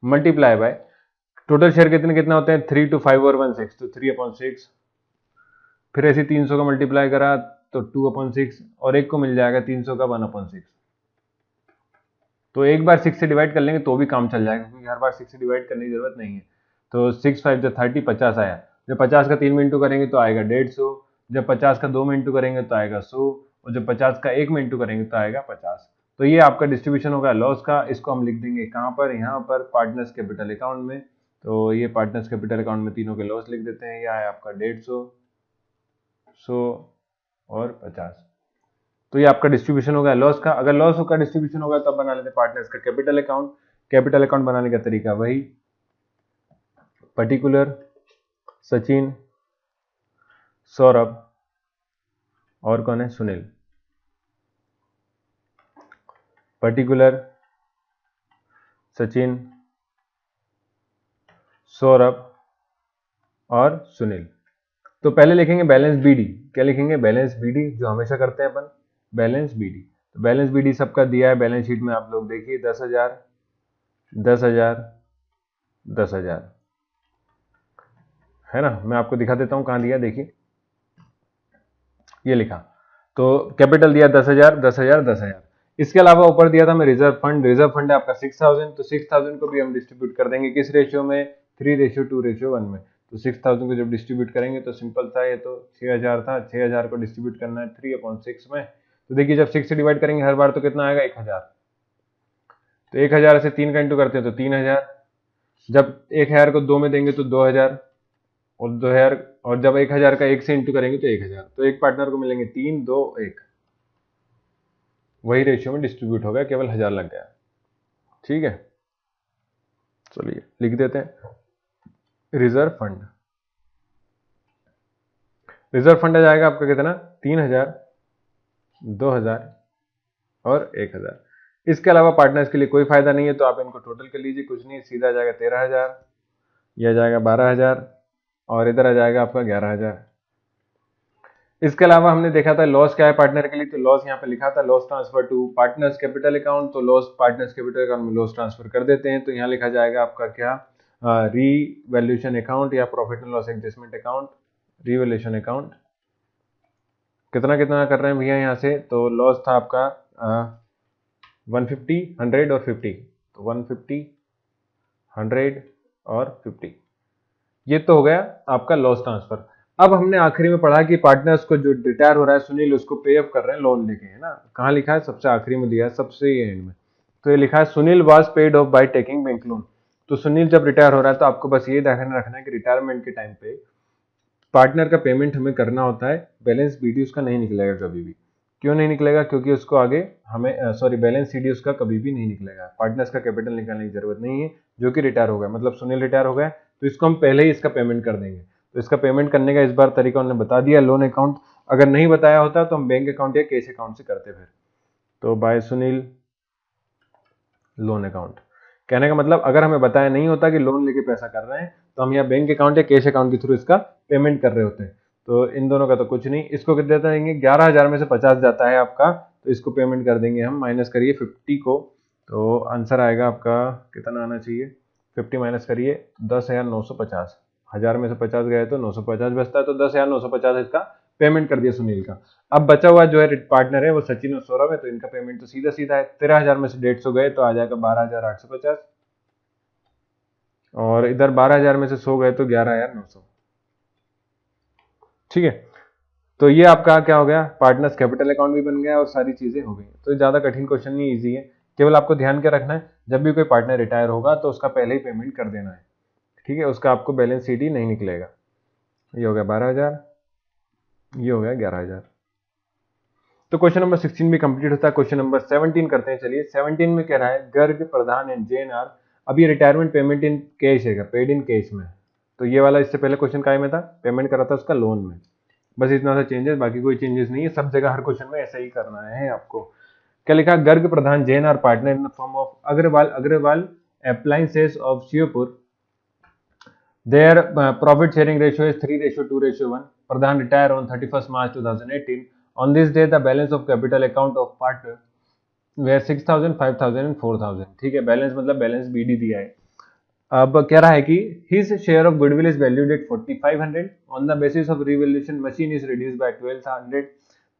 S1: मल्टीप्लाई बाय टोटल शेयर कितना होते हैं 3 to 5 और 1 6, तो 3/6। फिर ऐसे 300 का मल्टीप्लाई करा तो 2/6 और एक को मिल जाएगा 300 का 1/6। तो एक बार 6 से डिवाइड कर लेंगे तो भी काम चल जाएगा, क्योंकि हर बार 6 से डिवाइड करने की जरूरत नहीं है। तो 6 5 30 50 आया। जब 50 का 3 में इंटू करेंगे तो आएगा 150। जब 50 का 2 में इंटू करेंगे तो आएगा 100। और जब 50 का 1 में इंटू करेंगे तो आएगा 50। तो ये आपका डिस्ट्रीब्यूशन होगा लॉस का। इसको हम लिख देंगे कहाँ पर, यहाँ पर पार्टनर्स कैपिटल अकाउंट में। तो ये पार्टनर्स कैपिटल अकाउंट में तीनों के लॉस लिख देते हैं। यह है आपका 150, 100 और 50। तो ये आपका डिस्ट्रीब्यूशन होगा लॉस का। अगर लॉस का डिस्ट्रीब्यूशन होगा तब बना लेते हैं पार्टनर्स का कैपिटल अकाउंट। कैपिटल अकाउंट बनाने का तरीका वही, पर्टिकुलर सचिन, सौरभ और कौन है सुनील। पर्टिकुलर सचिन, सौरभ और सुनील। तो पहले लिखेंगे बैलेंस बीडी। क्या लिखेंगे, बैलेंस बीडी, जो हमेशा करते हैं अपन, बैलेंस बीडी। तो बैलेंस बीडी सबका दिया है बैलेंस शीट में, आप लोग देखिए 10,000 10,000 10,000 है ना। मैं आपको दिखा देता हूं कहां दिया, देखिए ये लिखा। तो कैपिटल दिया 10,000 10,000 10,000। इसके अलावा ऊपर दिया था मैं रिजर्व फंड। रिजर्व फंड है आपका 6,000। तो 6,000 को भी हम डिस्ट्रीब्यूट कर देंगे किस रेशियो में, 3:2:1 में। तो 6,000 को जब डिस्ट्रीब्यूट करेंगे तो सिंपल था, ये तो 6,000 था, 6,000 को डिस्ट्रीब्यूट करना है 3/6 में। तो देखिए जब 6 से डिवाइड करेंगे हर बार तो कितना आएगा 1,000। तो 1,000 से 3 का इंटू करते हैं तो 3,000। जब 1,000 को 2 में देंगे तो 2,000 और 2,000, और जब 1,000 का 1 से इंटू करेंगे तो 1,000। तो एक पार्टनर को मिलेंगे 3 2 1। वही रेशियो में डिस्ट्रीब्यूट हो गया, केवल 1,000 लग गया। ठीक है, चलिए लिख देते हैं रिजर्व फंड। रिजर्व फंड आ जाएगा आपका कितना 3,000 2,000 और 1,000। इसके अलावा पार्टनर्स के लिए कोई फायदा नहीं है, तो आप इनको टोटल कर लीजिए, कुछ नहीं, सीधा आ जाएगा 13,000, यह आ जाएगा 12,000 और इधर आ जाएगा आपका 11,000। इसके अलावा हमने देखा था लॉस क्या है पार्टनर के लिए। तो लॉस यहाँ पे लिखा था loss transfer to partners capital account. तो लॉस पार्टनर्स कैपिटल अकाउंट में लॉस ट्रांसफर कर देते हैं। तो यहाँ लिखा जाएगा आपका क्या, रीवैल्यूएशन अकाउंट या profit and loss adjustment account, revaluation account. कितना कितना कर रहे हैं भैया यहाँ से, तो लॉस था आपका 150 100 और 50। तो 150 100 और 50, ये तो हो गया आपका लॉस ट्रांसफर। अब हमने आखिरी में पढ़ा कि पार्टनर्स को जो रिटायर हो रहा है सुनील, उसको पे अप कर रहे हैं लोन लेके, है ना। कहाँ लिखा है, सबसे आखिरी में दिया है, सबसे एंड में। तो ये लिखा है Sunil was paid of by taking bank loan. तो सुनील जब रिटायर हो रहा है तो आपको बस ये ध्यान रखना है कि रिटायरमेंट के टाइम पे पार्टनर का पेमेंट हमें करना होता है, बैलेंस बीडी उसका नहीं निकलेगा कभी भी। क्यों नहीं निकलेगा? क्योंकि उसको आगे हमें बैलेंस सीडी उसका कभी भी नहीं निकलेगा। पार्टनर्स का कैपिटल निकालने की जरूरत नहीं है, जो कि रिटायर हो गया, मतलब सुनील रिटायर हो गया, तो इसको हम पहले ही इसका पेमेंट कर देंगे। तो इसका पेमेंट करने का इस बार तरीका उन्होंने बता दिया, लोन अकाउंट। अगर नहीं बताया होता तो हम बैंक अकाउंट या कैश अकाउंट से करते फिर। तो बाय सुनील लोन अकाउंट, कहने का मतलब अगर हमें बताया नहीं होता कि लोन लेके पैसा कर रहे हैं, तो हम यहाँ बैंक अकाउंट या कैश अकाउंट के थ्रू इसका पेमेंट कर रहे होते हैं। तो इन दोनों का तो कुछ नहीं। इसको कितना देंगे? 11,000 में से 50 जाता है आपका, तो इसको पेमेंट कर देंगे हम। माइनस करिए 50 को, तो आंसर आएगा आपका कितना आना चाहिए? 50 माइनस करिए 10,950। 1000 में से 50 गए तो 950 बचता है, तो 10,950 इसका पेमेंट कर दिया सुनील का। अब बचा हुआ जो है पार्टनर है वो सचिन और सौरभ है, तो इनका पेमेंट तो सीधा सीधा है। 13,000 में से 150 गए तो आ जाएगा 12,850, और इधर 12,000 में से 100 गए तो 11,900। ठीक है, तो ये आपका क्या हो गया? पार्टनर्स कैपिटल अकाउंट भी बन गया और सारी चीजें हो गई। तो ज्यादा कठिन क्वेश्चन नहीं, इजी है। केवल आपको ध्यान क्या रखना है, जब भी कोई पार्टनर रिटायर होगा तो उसका पहले ही पेमेंट कर देना है। ठीक है, उसका आपको बैलेंस शीट ही नहीं निकलेगा। ये हो गया 12,000, ये हो गया 11,000। तो क्वेश्चन नंबर 16 भी कंप्लीट होता है। क्वेश्चन नंबर 17 करते हैं। चलिए 17 में कह रहा है गर्ग प्रधान एंड जेएनआर, अब ये रिटायरमेंट पेमेंट इन कैश है, पेड इन कैश में। तो ये वाला इससे पहले क्वेश्चन काय में था? पेमेंट करा था उसका लोन में। बस इतना सा चेंजेस, बाकी कोई चेंजेस नहीं है। सब जगह हर क्वेश्चन में ऐसा ही करना है आपको। क्या लिखा? Garg Pradhan JNR partner in the firm of Agarwal appliances of Shivpur, their profit sharing ratio is 3:2:1. Pradhan retired on 31st March 2018. On this day, the balance of capital account of partner were 6,000, 5,000 and 4,000. ठीक है, balance मतलब balance BD दिया है। अब कह रहा है कि his share of goodwill is valued at 4,500. On the basis of revaluation, machine is reduced by 1,200.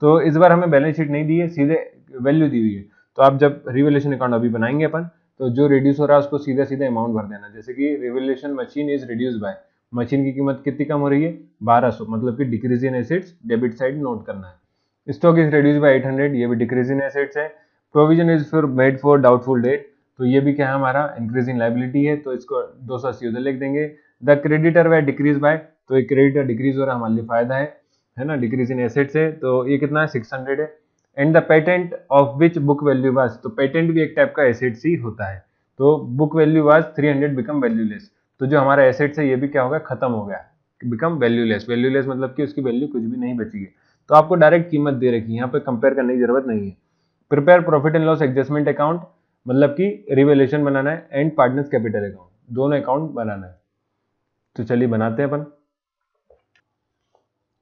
S1: तो इस बार हमें बैलेंस शीट नहीं दी है, सीधे वैल्यू दी हुई है। तो आप जब रिवैल्यूएशन अकाउंट अभी बनाएंगे अपन, तो जो रिड्यूस हो रहा है उसको सीधा सीधा अमाउंट भर देना। जैसे कि revaluation machine is reduce bye, machine की कीमत कितनी कम हो रही है? 1200, मतलब कि decrease in assets, debit side note करना है। स्टॉक इज रिड्यूस बाय 800, ये भी डिक्रीज इन एसेट्स है। Provision is for made for doubtful date, तो ये भी क्या है हमारा? इंक्रीज इन लाइबिलिटी है, तो इसको 280 उधर लिख देंगे। The creditor way decrease by, तो ये क्रेडिटर डिक्रीज हो रहा है, हमारे लिए फायदा है ना, डिक्रीज इन एसेट्स है, तो ये कितना है? 600 है। And the patent of which book value was, तो पेटेंट भी एक टाइप का एसेट्स ही होता है। तो book value was 300 become valueless, तो जो हमारा एसेट्स है ये भी क्या हो गया? खत्म हो गया, बिकम वैल्यूलेस। वैल्यूलेस मतलब कि उसकी वैल्यू कुछ भी नहीं बची है। तो आपको डायरेक्ट कीमत दे रखी है, यहाँ पे कंपेयर करने की जरूरत नहीं है। Prepare profit and loss adjustment account, मतलब कि रिवैल्यूएशन बनाना है, एंड पार्टनर्स कैपिटल अकाउंट, दोनों अकाउंट बनाना है। तो चलिए बनाते हैं अपन।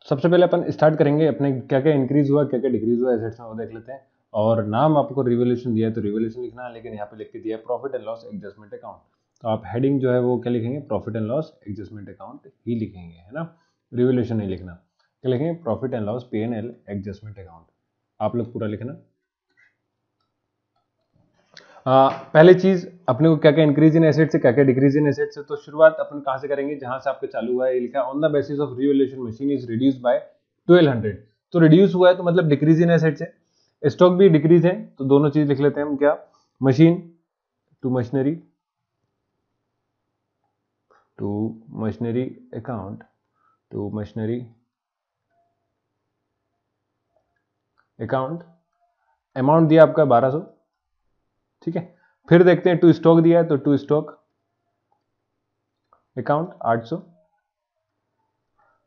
S1: सबसे पहले अपन स्टार्ट करेंगे अपने क्या क्या इंक्रीज हुआ, क्या क्या डिक्रीज हुआ एसेट्स में, वो देख लेते हैं। और नाम आपको रिवैल्यूएशन दिया है तो रिवैल्यूएशन लिखना है, लेकिन यहाँ पे लिख के दिया है profit and loss adjustment account, तो आप हेडिंग जो है वो क्या लिखेंगे? Profit and loss adjustment account ही लिखेंगे, है ना, रिवैल्यूएशन नहीं लिखना। क्या लिखेंगे? Profit and loss P&L adjustment account, आप लोग पूरा लिखना। पहली चीज अपने को क्या क्या इंक्रीज इन एसेट्स से, क्या क्या डिक्रीज इन एसेट्स से, तो शुरुआत अपन कहां से करेंगे? जहां से आपके चालू हुआ है, ये लिखा on the basis of revaluation machine is reduce by 1200, तो रिड्यूस हुआ है तो मतलब डिक्रीज इन एसेट्स है। स्टॉक भी डिक्रीज है, तो दोनों चीज लिख लेते हैं हम। क्या? Machine to machinery, to machinery account, to machinery account, amount दिया आपका 1200। ठीक है, फिर देखते हैं टू स्टॉक दिया है, तो टू स्टॉक अकाउंट 800।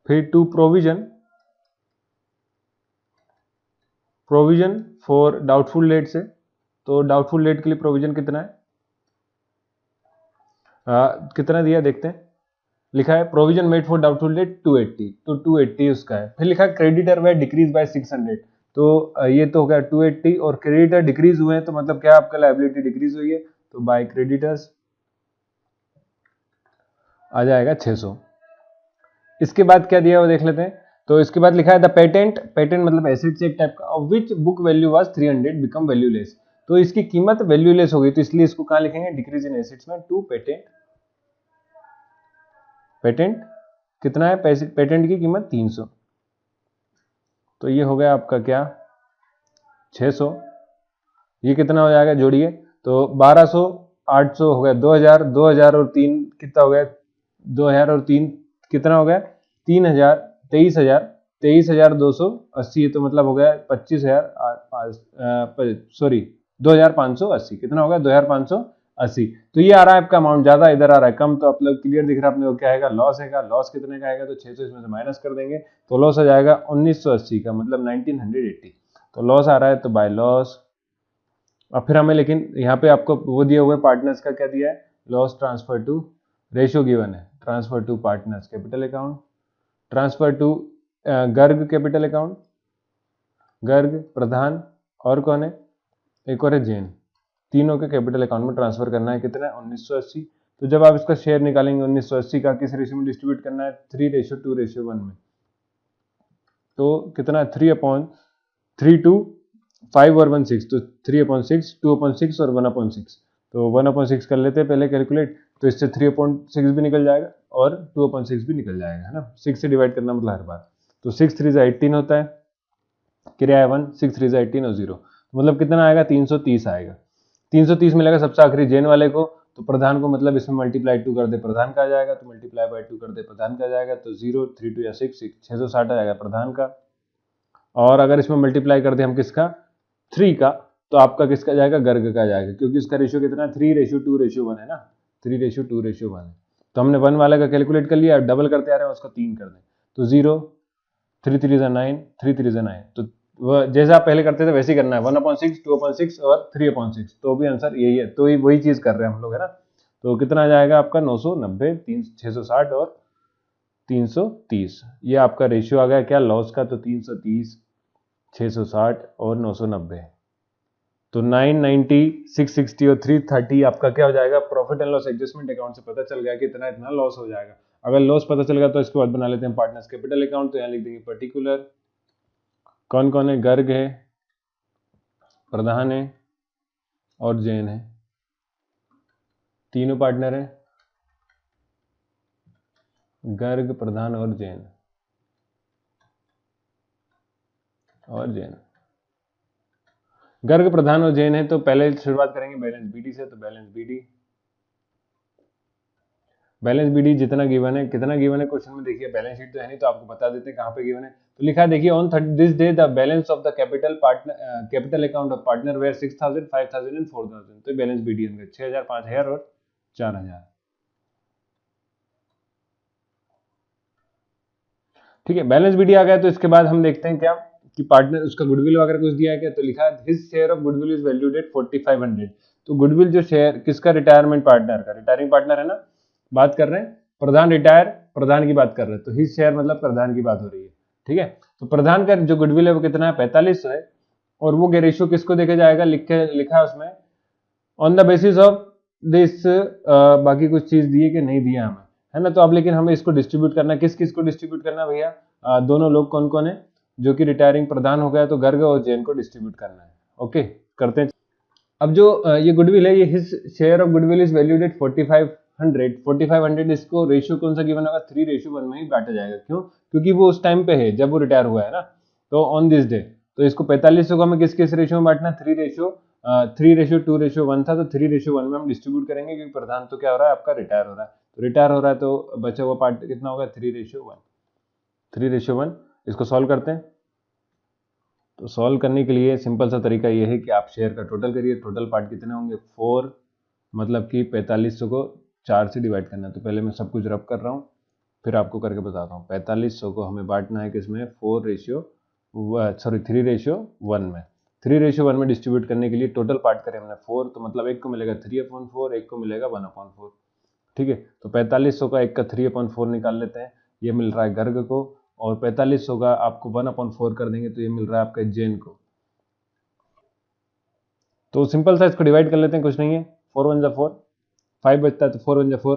S1: फिर to provision, provision for doubtful debt से, तो डाउटफुल डेट के लिए प्रोविजन कितना है? कितना दिया देखते हैं। लिखा है provision made for doubtful date 280, तो 280 उसका है। फिर लिखा है क्रेडिटर वे डिक्रीज बाय 600, तो ये तो हो गया 280, और क्रेडिटर डिक्रीज हुए हैं तो मतलब क्या? आपका लायबिलिटी डिक्रीज हुई है, तो बाय क्रेडिटर्स आ जाएगा 600। इसके बाद क्या दिया वो देख लेते हैं। तो इसके बाद लिखा है द पेटेंट, पेटेंट मतलब एसेट से एक टाइप का, of which book value was 300 become valueless, तो इसकी कीमत वैल्यूलेस हो गई, तो इसलिए इसको कहां लिखेंगे? डिक्रीज इन एसेट्स में, टू पेटेंट। पेटेंट कितना है? पेटेंट की कीमत 300, तो ये हो गया आपका क्या? 600। ये कितना हो जाएगा? जोड़िए, तो 1200, 800 हो गया 2000, 2000 और 3 कितना हो गया? 2000 और 3 कितना हो गया? 3000, 23,000, 23,280, तो मतलब हो गया 25,000 सॉरी 2,580, कितना होगा 2,580। तो ये आ रहा है आपका अमाउंट ज्यादा, इधर आ रहा है कम, तो आप लोग क्लियर दिख रहा है अपने को क्या आएगा, लॉस आएगा। लॉस कितने का आएगा, तो 600 इसमें से माइनस कर देंगे तो लॉस आ जाएगा 1980 का, मतलब 1980। तो लॉस आ रहा है, तो बाय लॉस। अब फिर हमें, लेकिन यहाँ पे आपको वो दिए हुए पार्टनर्स का क्या दिया है, loss transfer to ratio given है, transfer to partners capital account, transfer to Garg capital account, Garg Pradhan और कौन है, एक और है जैन, तीनों के कैपिटल अकाउंट में ट्रांसफर करना है, कितना है 1980। तो जब आप इसका शेयर निकालेंगे 1980 का, किस रेशियो में डिस्ट्रीब्यूट करना है, 3:2:1 में, तो कितना 3/3 टू 5 और 1 6, तो 3/6, 2/6 और 1/6, तो 1/6 कर लेते हैं पहले कैलकुलेट, तो इससे 3/6 भी निकल जाएगा और 2/6 भी निकल जाएगा, है ना। 6 से डिवाइड करना मतलब हर बार, तो 6 3 18 होता है, क्रिया है 1, 6 3 18 और 0, मतलब कितना आएगा 330 आएगा। 330 मिलेगा सबसे आखिरी जैन वाले को, तो प्रधान को मतलब इसमें मल्टीप्लाई 2 कर दे, प्रधान का आ जाएगा, तो मल्टीप्लाई बाय 2 कर दे, प्रधान का आ जाएगा, तो 0 3 2 या 6 660 आ जाएगा प्रधान का। और अगर इसमें मल्टीप्लाई कर दे हम किसका, 3 का, तो आपका किसका जाएगा, गर्ग का जाएगा, क्योंकि इसका रेशियो कितना है 3:2:1 है ना, 3:2:1 है। तो हमने 1 वाले का कैलकुलेट कर लिया, डबल करते आ रहे हैं उसका 3 कर दें, तो 0 3 3 9 3 3 9, तो वह जैसे आप पहले करते थे वैसे ही करना है, 1/6 2/6 और 3/6, तो भी आंसर यही है, तो वही चीज कर रहे हैं हम लोग, है ना। तो कितना आ जाएगा आपका 990, 660 और 330, ये आपका रेशियो आ गया क्या, लॉस का, तो 330 660 और 990, तो 990 660 और 330 आपका क्या हो जाएगा, profit and loss adjustment account से पता चल गया कि इतना इतना लॉस हो जाएगा। अगर लॉस पता चल गया तो इसके बाद बना लेते हैं पार्टनर्स कैपिटल अकाउंट, तो यहाँ लिख देंगे पर्टिकुलर, कौन कौन है, गर्ग है, प्रधान है और जैन है, तीनों पार्टनर है, गर्ग प्रधान और जैन, गर्ग प्रधान और जैन है। तो पहले शुरुआत करेंगे बैलेंस बीडी से, तो बैलेंस बीडी जितना गिवन है, कितना गिवन है क्वेश्चन में देखिए, बैलेंस शीट तो है नहीं, तो आपको बता देते हैं कहाँ पे गिवन है। तो लिखा है देखिए, on this day the balance of the capital account of partner were 6,000 5,000 and 4,000, तो बैलेंस बीडी होंगे 6,000 5,000 और 4,000। ठीक है, बैलेंस बीडी आ गया, तो इसके बाद हम देखते हैं क्या कि पार्टनर उसका गुडविल वगैरह कुछ दिया है क्या, तो लिखा है his share of goodwill is valued eight 4,500, तो गुडविल जो शेयर किसका, रिटायरमेंट पार्टनर का, रिटायरिंग पार्टनर है ना, बात कर रहे हैं, प्रधान रिटायर, प्रधान की बात कर रहे हैं, तो हिज शेयर मतलब प्रधान की बात हो रही है। ठीक है, तो प्रधान का जो गुडविल है वो कितना है 4500 है, और वो रेशियो किसको देखा जाएगा, लिखा है उसमें on the basis of this, बाकी कुछ चीज दी है कि नहीं दिया हमें, है ना। तो अब लेकिन हमें इसको डिस्ट्रीब्यूट करना है, किस किस को डिस्ट्रीब्यूट करना है भैया, दोनों लोग कौन कौन है, जो कि रिटायरिंग प्रधान हो गया, तो गर्ग और जैन को डिस्ट्रीब्यूट करना है। ओके, करते हैं। अब जो ये गुडविल है, ये his share of goodwill is valued eight 4,500, इसको रेशियो कौन सा गिवन होगा, 3:1 में ही बांटा जाएगा। क्यों, क्योंकि वो उस टाइम पे है जब वो रिटायर हुआ है ना, तो ऑन दिस डे, तो इसको 4500 को हमें किस किस रेशियो में बांटना, 3:2:1 था, तो 3:1 में हम डिस्ट्रीब्यूट करेंगे, क्योंकि प्रधान तो क्या हो रहा है आपका, रिटायर हो रहा है, तो रिटायर हो रहा है, तो बचा हुआ पार्ट कितना होगा 3:1। इसको सॉल्व करते हैं। तो सॉल्व करने के लिए सिंपल सा तरीका ये है कि आप शेयर का टोटल करिए, टोटल पार्ट कितने होंगे 4, मतलब कि 4500 को 4 से डिवाइड करना है। तो पहले मैं सब कुछ रब कर रहा हूँ, फिर आपको करके बताता हूँ। 4500 को हमें बांटना है किसमें, 3:1 में। 3:1 में डिस्ट्रीब्यूट करने के लिए टोटल पार्ट करें हमने 4, तो मतलब एक को मिलेगा 3/4, एक को मिलेगा 1/4। ठीक है, तो 4500 का एक का 3/4 निकाल लेते हैं, ये मिल रहा है गर्ग को, और 4500 का आपको 1/4 कर देंगे, तो ये मिल रहा है आपका जैन को। तो सिंपल सा इसको डिवाइड कर लेते हैं, कुछ नहीं है, 4 1 4, 5 बचता है तो 4 1 4,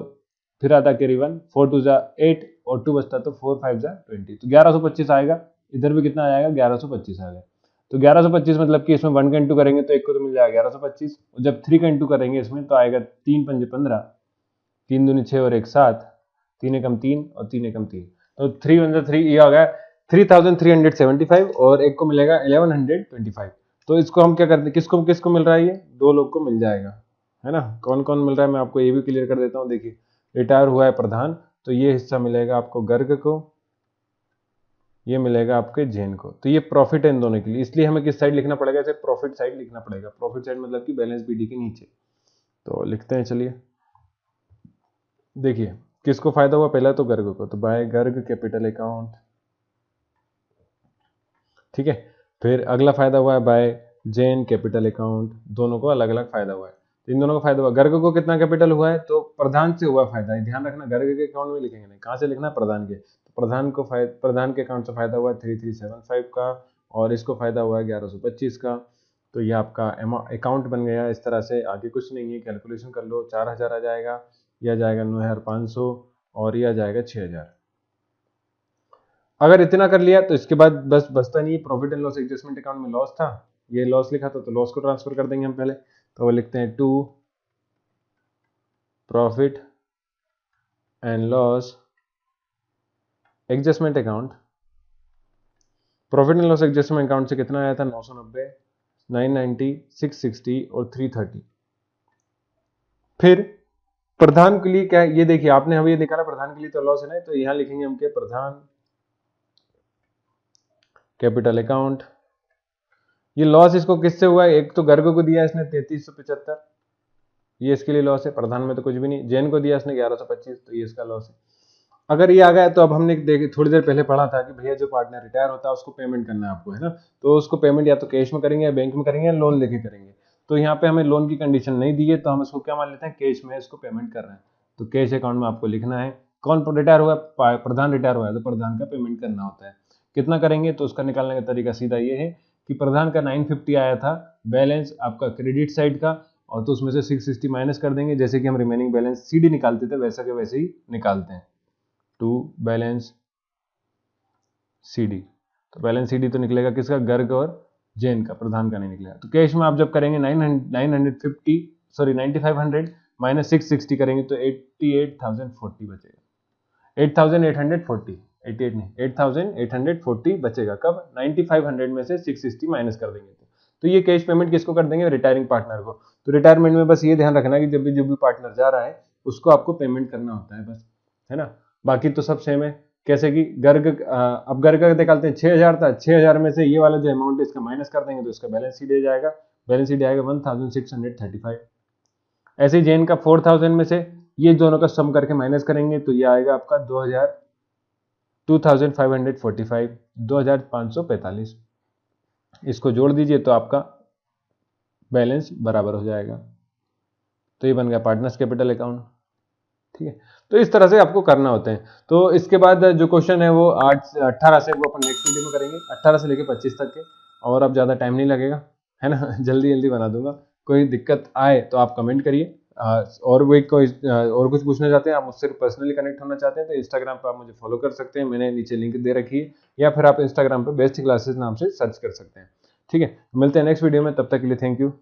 S1: फिर आता कैरी 1, 4 2 8 और 2 बचता है तो 4 5 20, तो 1125 आएगा। इधर भी कितना आएगा 1125 आएगा। तो 1125 मतलब कि इसमें 1 का इंटू करेंगे तो एक को तो मिल जाएगा 1125, और जब 3 का इंटू करेंगे इसमें तो आएगा 3 पंजे 15, 3 दूनी 6 और 1 7, 3 एकम 3 और 3 एकम 3, तो 3 1 3, ये आ गया 3375, और एक को मिलेगा 1125। तो इसको हम क्या करते हैं, किसको किसको मिल रहा है, ये दो लोग को मिल जाएगा, है ना। कौन कौन मिल रहा है मैं आपको ये भी क्लियर कर देता हूँ। देखिए, रिटायर हुआ है प्रधान, तो ये हिस्सा मिलेगा आपको गर्ग को, ये मिलेगा आपके जेन को। तो ये प्रॉफिट है इन दोनों के लिए, इसलिए हमें किस साइड लिखना पड़ेगा, इसे प्रॉफिट साइड लिखना पड़ेगा। प्रॉफिट साइड मतलब कि बैलेंस बीडी के नीचे। तो लिखते हैं, चलिए देखिए किसको फायदा हुआ, पहला तो गर्ग को, तो बाय गर्ग कैपिटल अकाउंट, ठीक है। फिर अगला फायदा हुआ है बाय जैन कैपिटल अकाउंट, दोनों को अलग अलग फायदा हुआ है। तो इन दोनों का फायदा हुआ, गर्ग को कितना कैपिटल हुआ है, तो प्रधान से हुआ फायदा, ध्यान रखना गर्ग के अकाउंट में लिखेंगे नहीं, कहाँ से लिखना है, प्रधान के। तो प्रधान के अकाउंट से फायदा हुआ है 3375 का, और इसको फायदा हुआ है 1125 का। तो ये आपका अकाउंट बन गया। इस तरह से आगे कुछ नहीं है, कैलकुलेशन कर लो, 4000 आ जाएगा, यह आ जाएगा 9500, और यह आ जाएगा 6000। अगर इतना कर लिया तो इसके बाद बस बचता नहीं, profit and loss adjustment account में लॉस था, ये लॉस लिखा था, तो लॉस को ट्रांसफर कर देंगे हम पहले। तो वो लिखते हैं to profit and loss adjustment account. Profit and loss adjustment account से कितना आया था, 990, 990, 660 और 330। फिर प्रधान के लिए क्या है, ये देखिए आपने हमें ये निकाला प्रधान के लिए तो लॉस है ना, तो यहां लिखेंगे हम के प्रधान कैपिटल अकाउंट। ये लॉस इसको किससे हुआ है, एक तो गर्ग को दिया इसने 3375, ये इसके लिए लॉस है, प्रधान में तो कुछ भी नहीं। जैन को दिया इसने 1125, तो ये इसका लॉस है। अगर ये आ गया तो अब हमने थोड़ी देर पहले पढ़ा था कि भैया जो पार्टनर रिटायर होता है उसको पेमेंट करना है आपको, है ना। तो उसको पेमेंट या तो कैश में करेंगे, या बैंक में करेंगे, या लोन लेके करेंगे। तो यहाँ पे हमें लोन की कंडीशन नहीं दी है, तो हम इसको क्या मान लेते हैं, कैश में इसको पेमेंट कर रहे हैं। तो कैश अकाउंट में आपको लिखना है। कौन रिटायर हुआ, प्रधान रिटायर हुआ है, तो प्रधान का पेमेंट करना होता है। कितना करेंगे, तो उसका निकालने का तरीका सीधा ये है कि प्रधान का 950 आया था बैलेंस आपका क्रेडिट साइड का, और तो उसमें से 660 माइनस कर देंगे, जैसे कि हम रिमेनिंग बैलेंस सीडी निकालते थे वैसा के वैसे ही निकालते हैं, टू बैलेंस सीडी। तो बैलेंस सीडी तो निकलेगा किसका, गर्ग और जैन का, प्रधान का नहीं निकलेगा। तो कैश में आप जब करेंगे 950 सॉरी 9500 माइनस 660 करेंगे तो 88,040 बचेगा, 8840, 88 नहीं 8840 बचेगा। कब, 9500 में से 660 माइनस कर देंगे तो ये कैश पेमेंट किसको कर देंगे, रिटायरिंग पार्टनर को। तो रिटायरमेंट में बस ये ध्यान रखना कि जब भी पार्टनर जा रहा है उसको आपको पेमेंट करना होता है बस, है ना। बाकी तो सब सेम है। कैसे कि गर्ग, अब गर्ग निकालते हैं 6000 था, 6000 में से ये वाला जो अमाउंट है इसका माइनस कर देंगे तो इसका बैलेंस शीट जाएगा, बैलेंस शीट आएगा 1635। ऐसे ही जैन का 4000 में से ये दोनों का सम करके माइनस करेंगे तो ये आएगा आपका 2545, 2545। इसको जोड़ दीजिए तो आपका बैलेंस बराबर हो जाएगा। तो ये बन गया पार्टनर्स कैपिटल अकाउंट, ठीक है। तो इस तरह से आपको करना होता है। तो इसके बाद जो क्वेश्चन है वो 8 से 18 से वो अपन नेक्स्ट वीडियो में करेंगे, 18 से लेके 25 तक के, और अब ज़्यादा टाइम नहीं लगेगा, है ना। जल्दी जल्दी बना दूंगा। कोई दिक्कत आए तो आप कमेंट करिए, और वो कोई और कुछ पूछना चाहते हैं, आप मुझसे पर्सनली कनेक्ट होना चाहते हैं तो इंस्टाग्राम पर आप मुझे फॉलो कर सकते हैं, मैंने नीचे लिंक दे रखी है, या फिर आप इंस्टाग्राम पर बेस्ट क्लासेस नाम से सर्च कर सकते हैं, ठीक है। मिलते हैं नेक्स्ट वीडियो में, तब तक के लिए थैंक यू।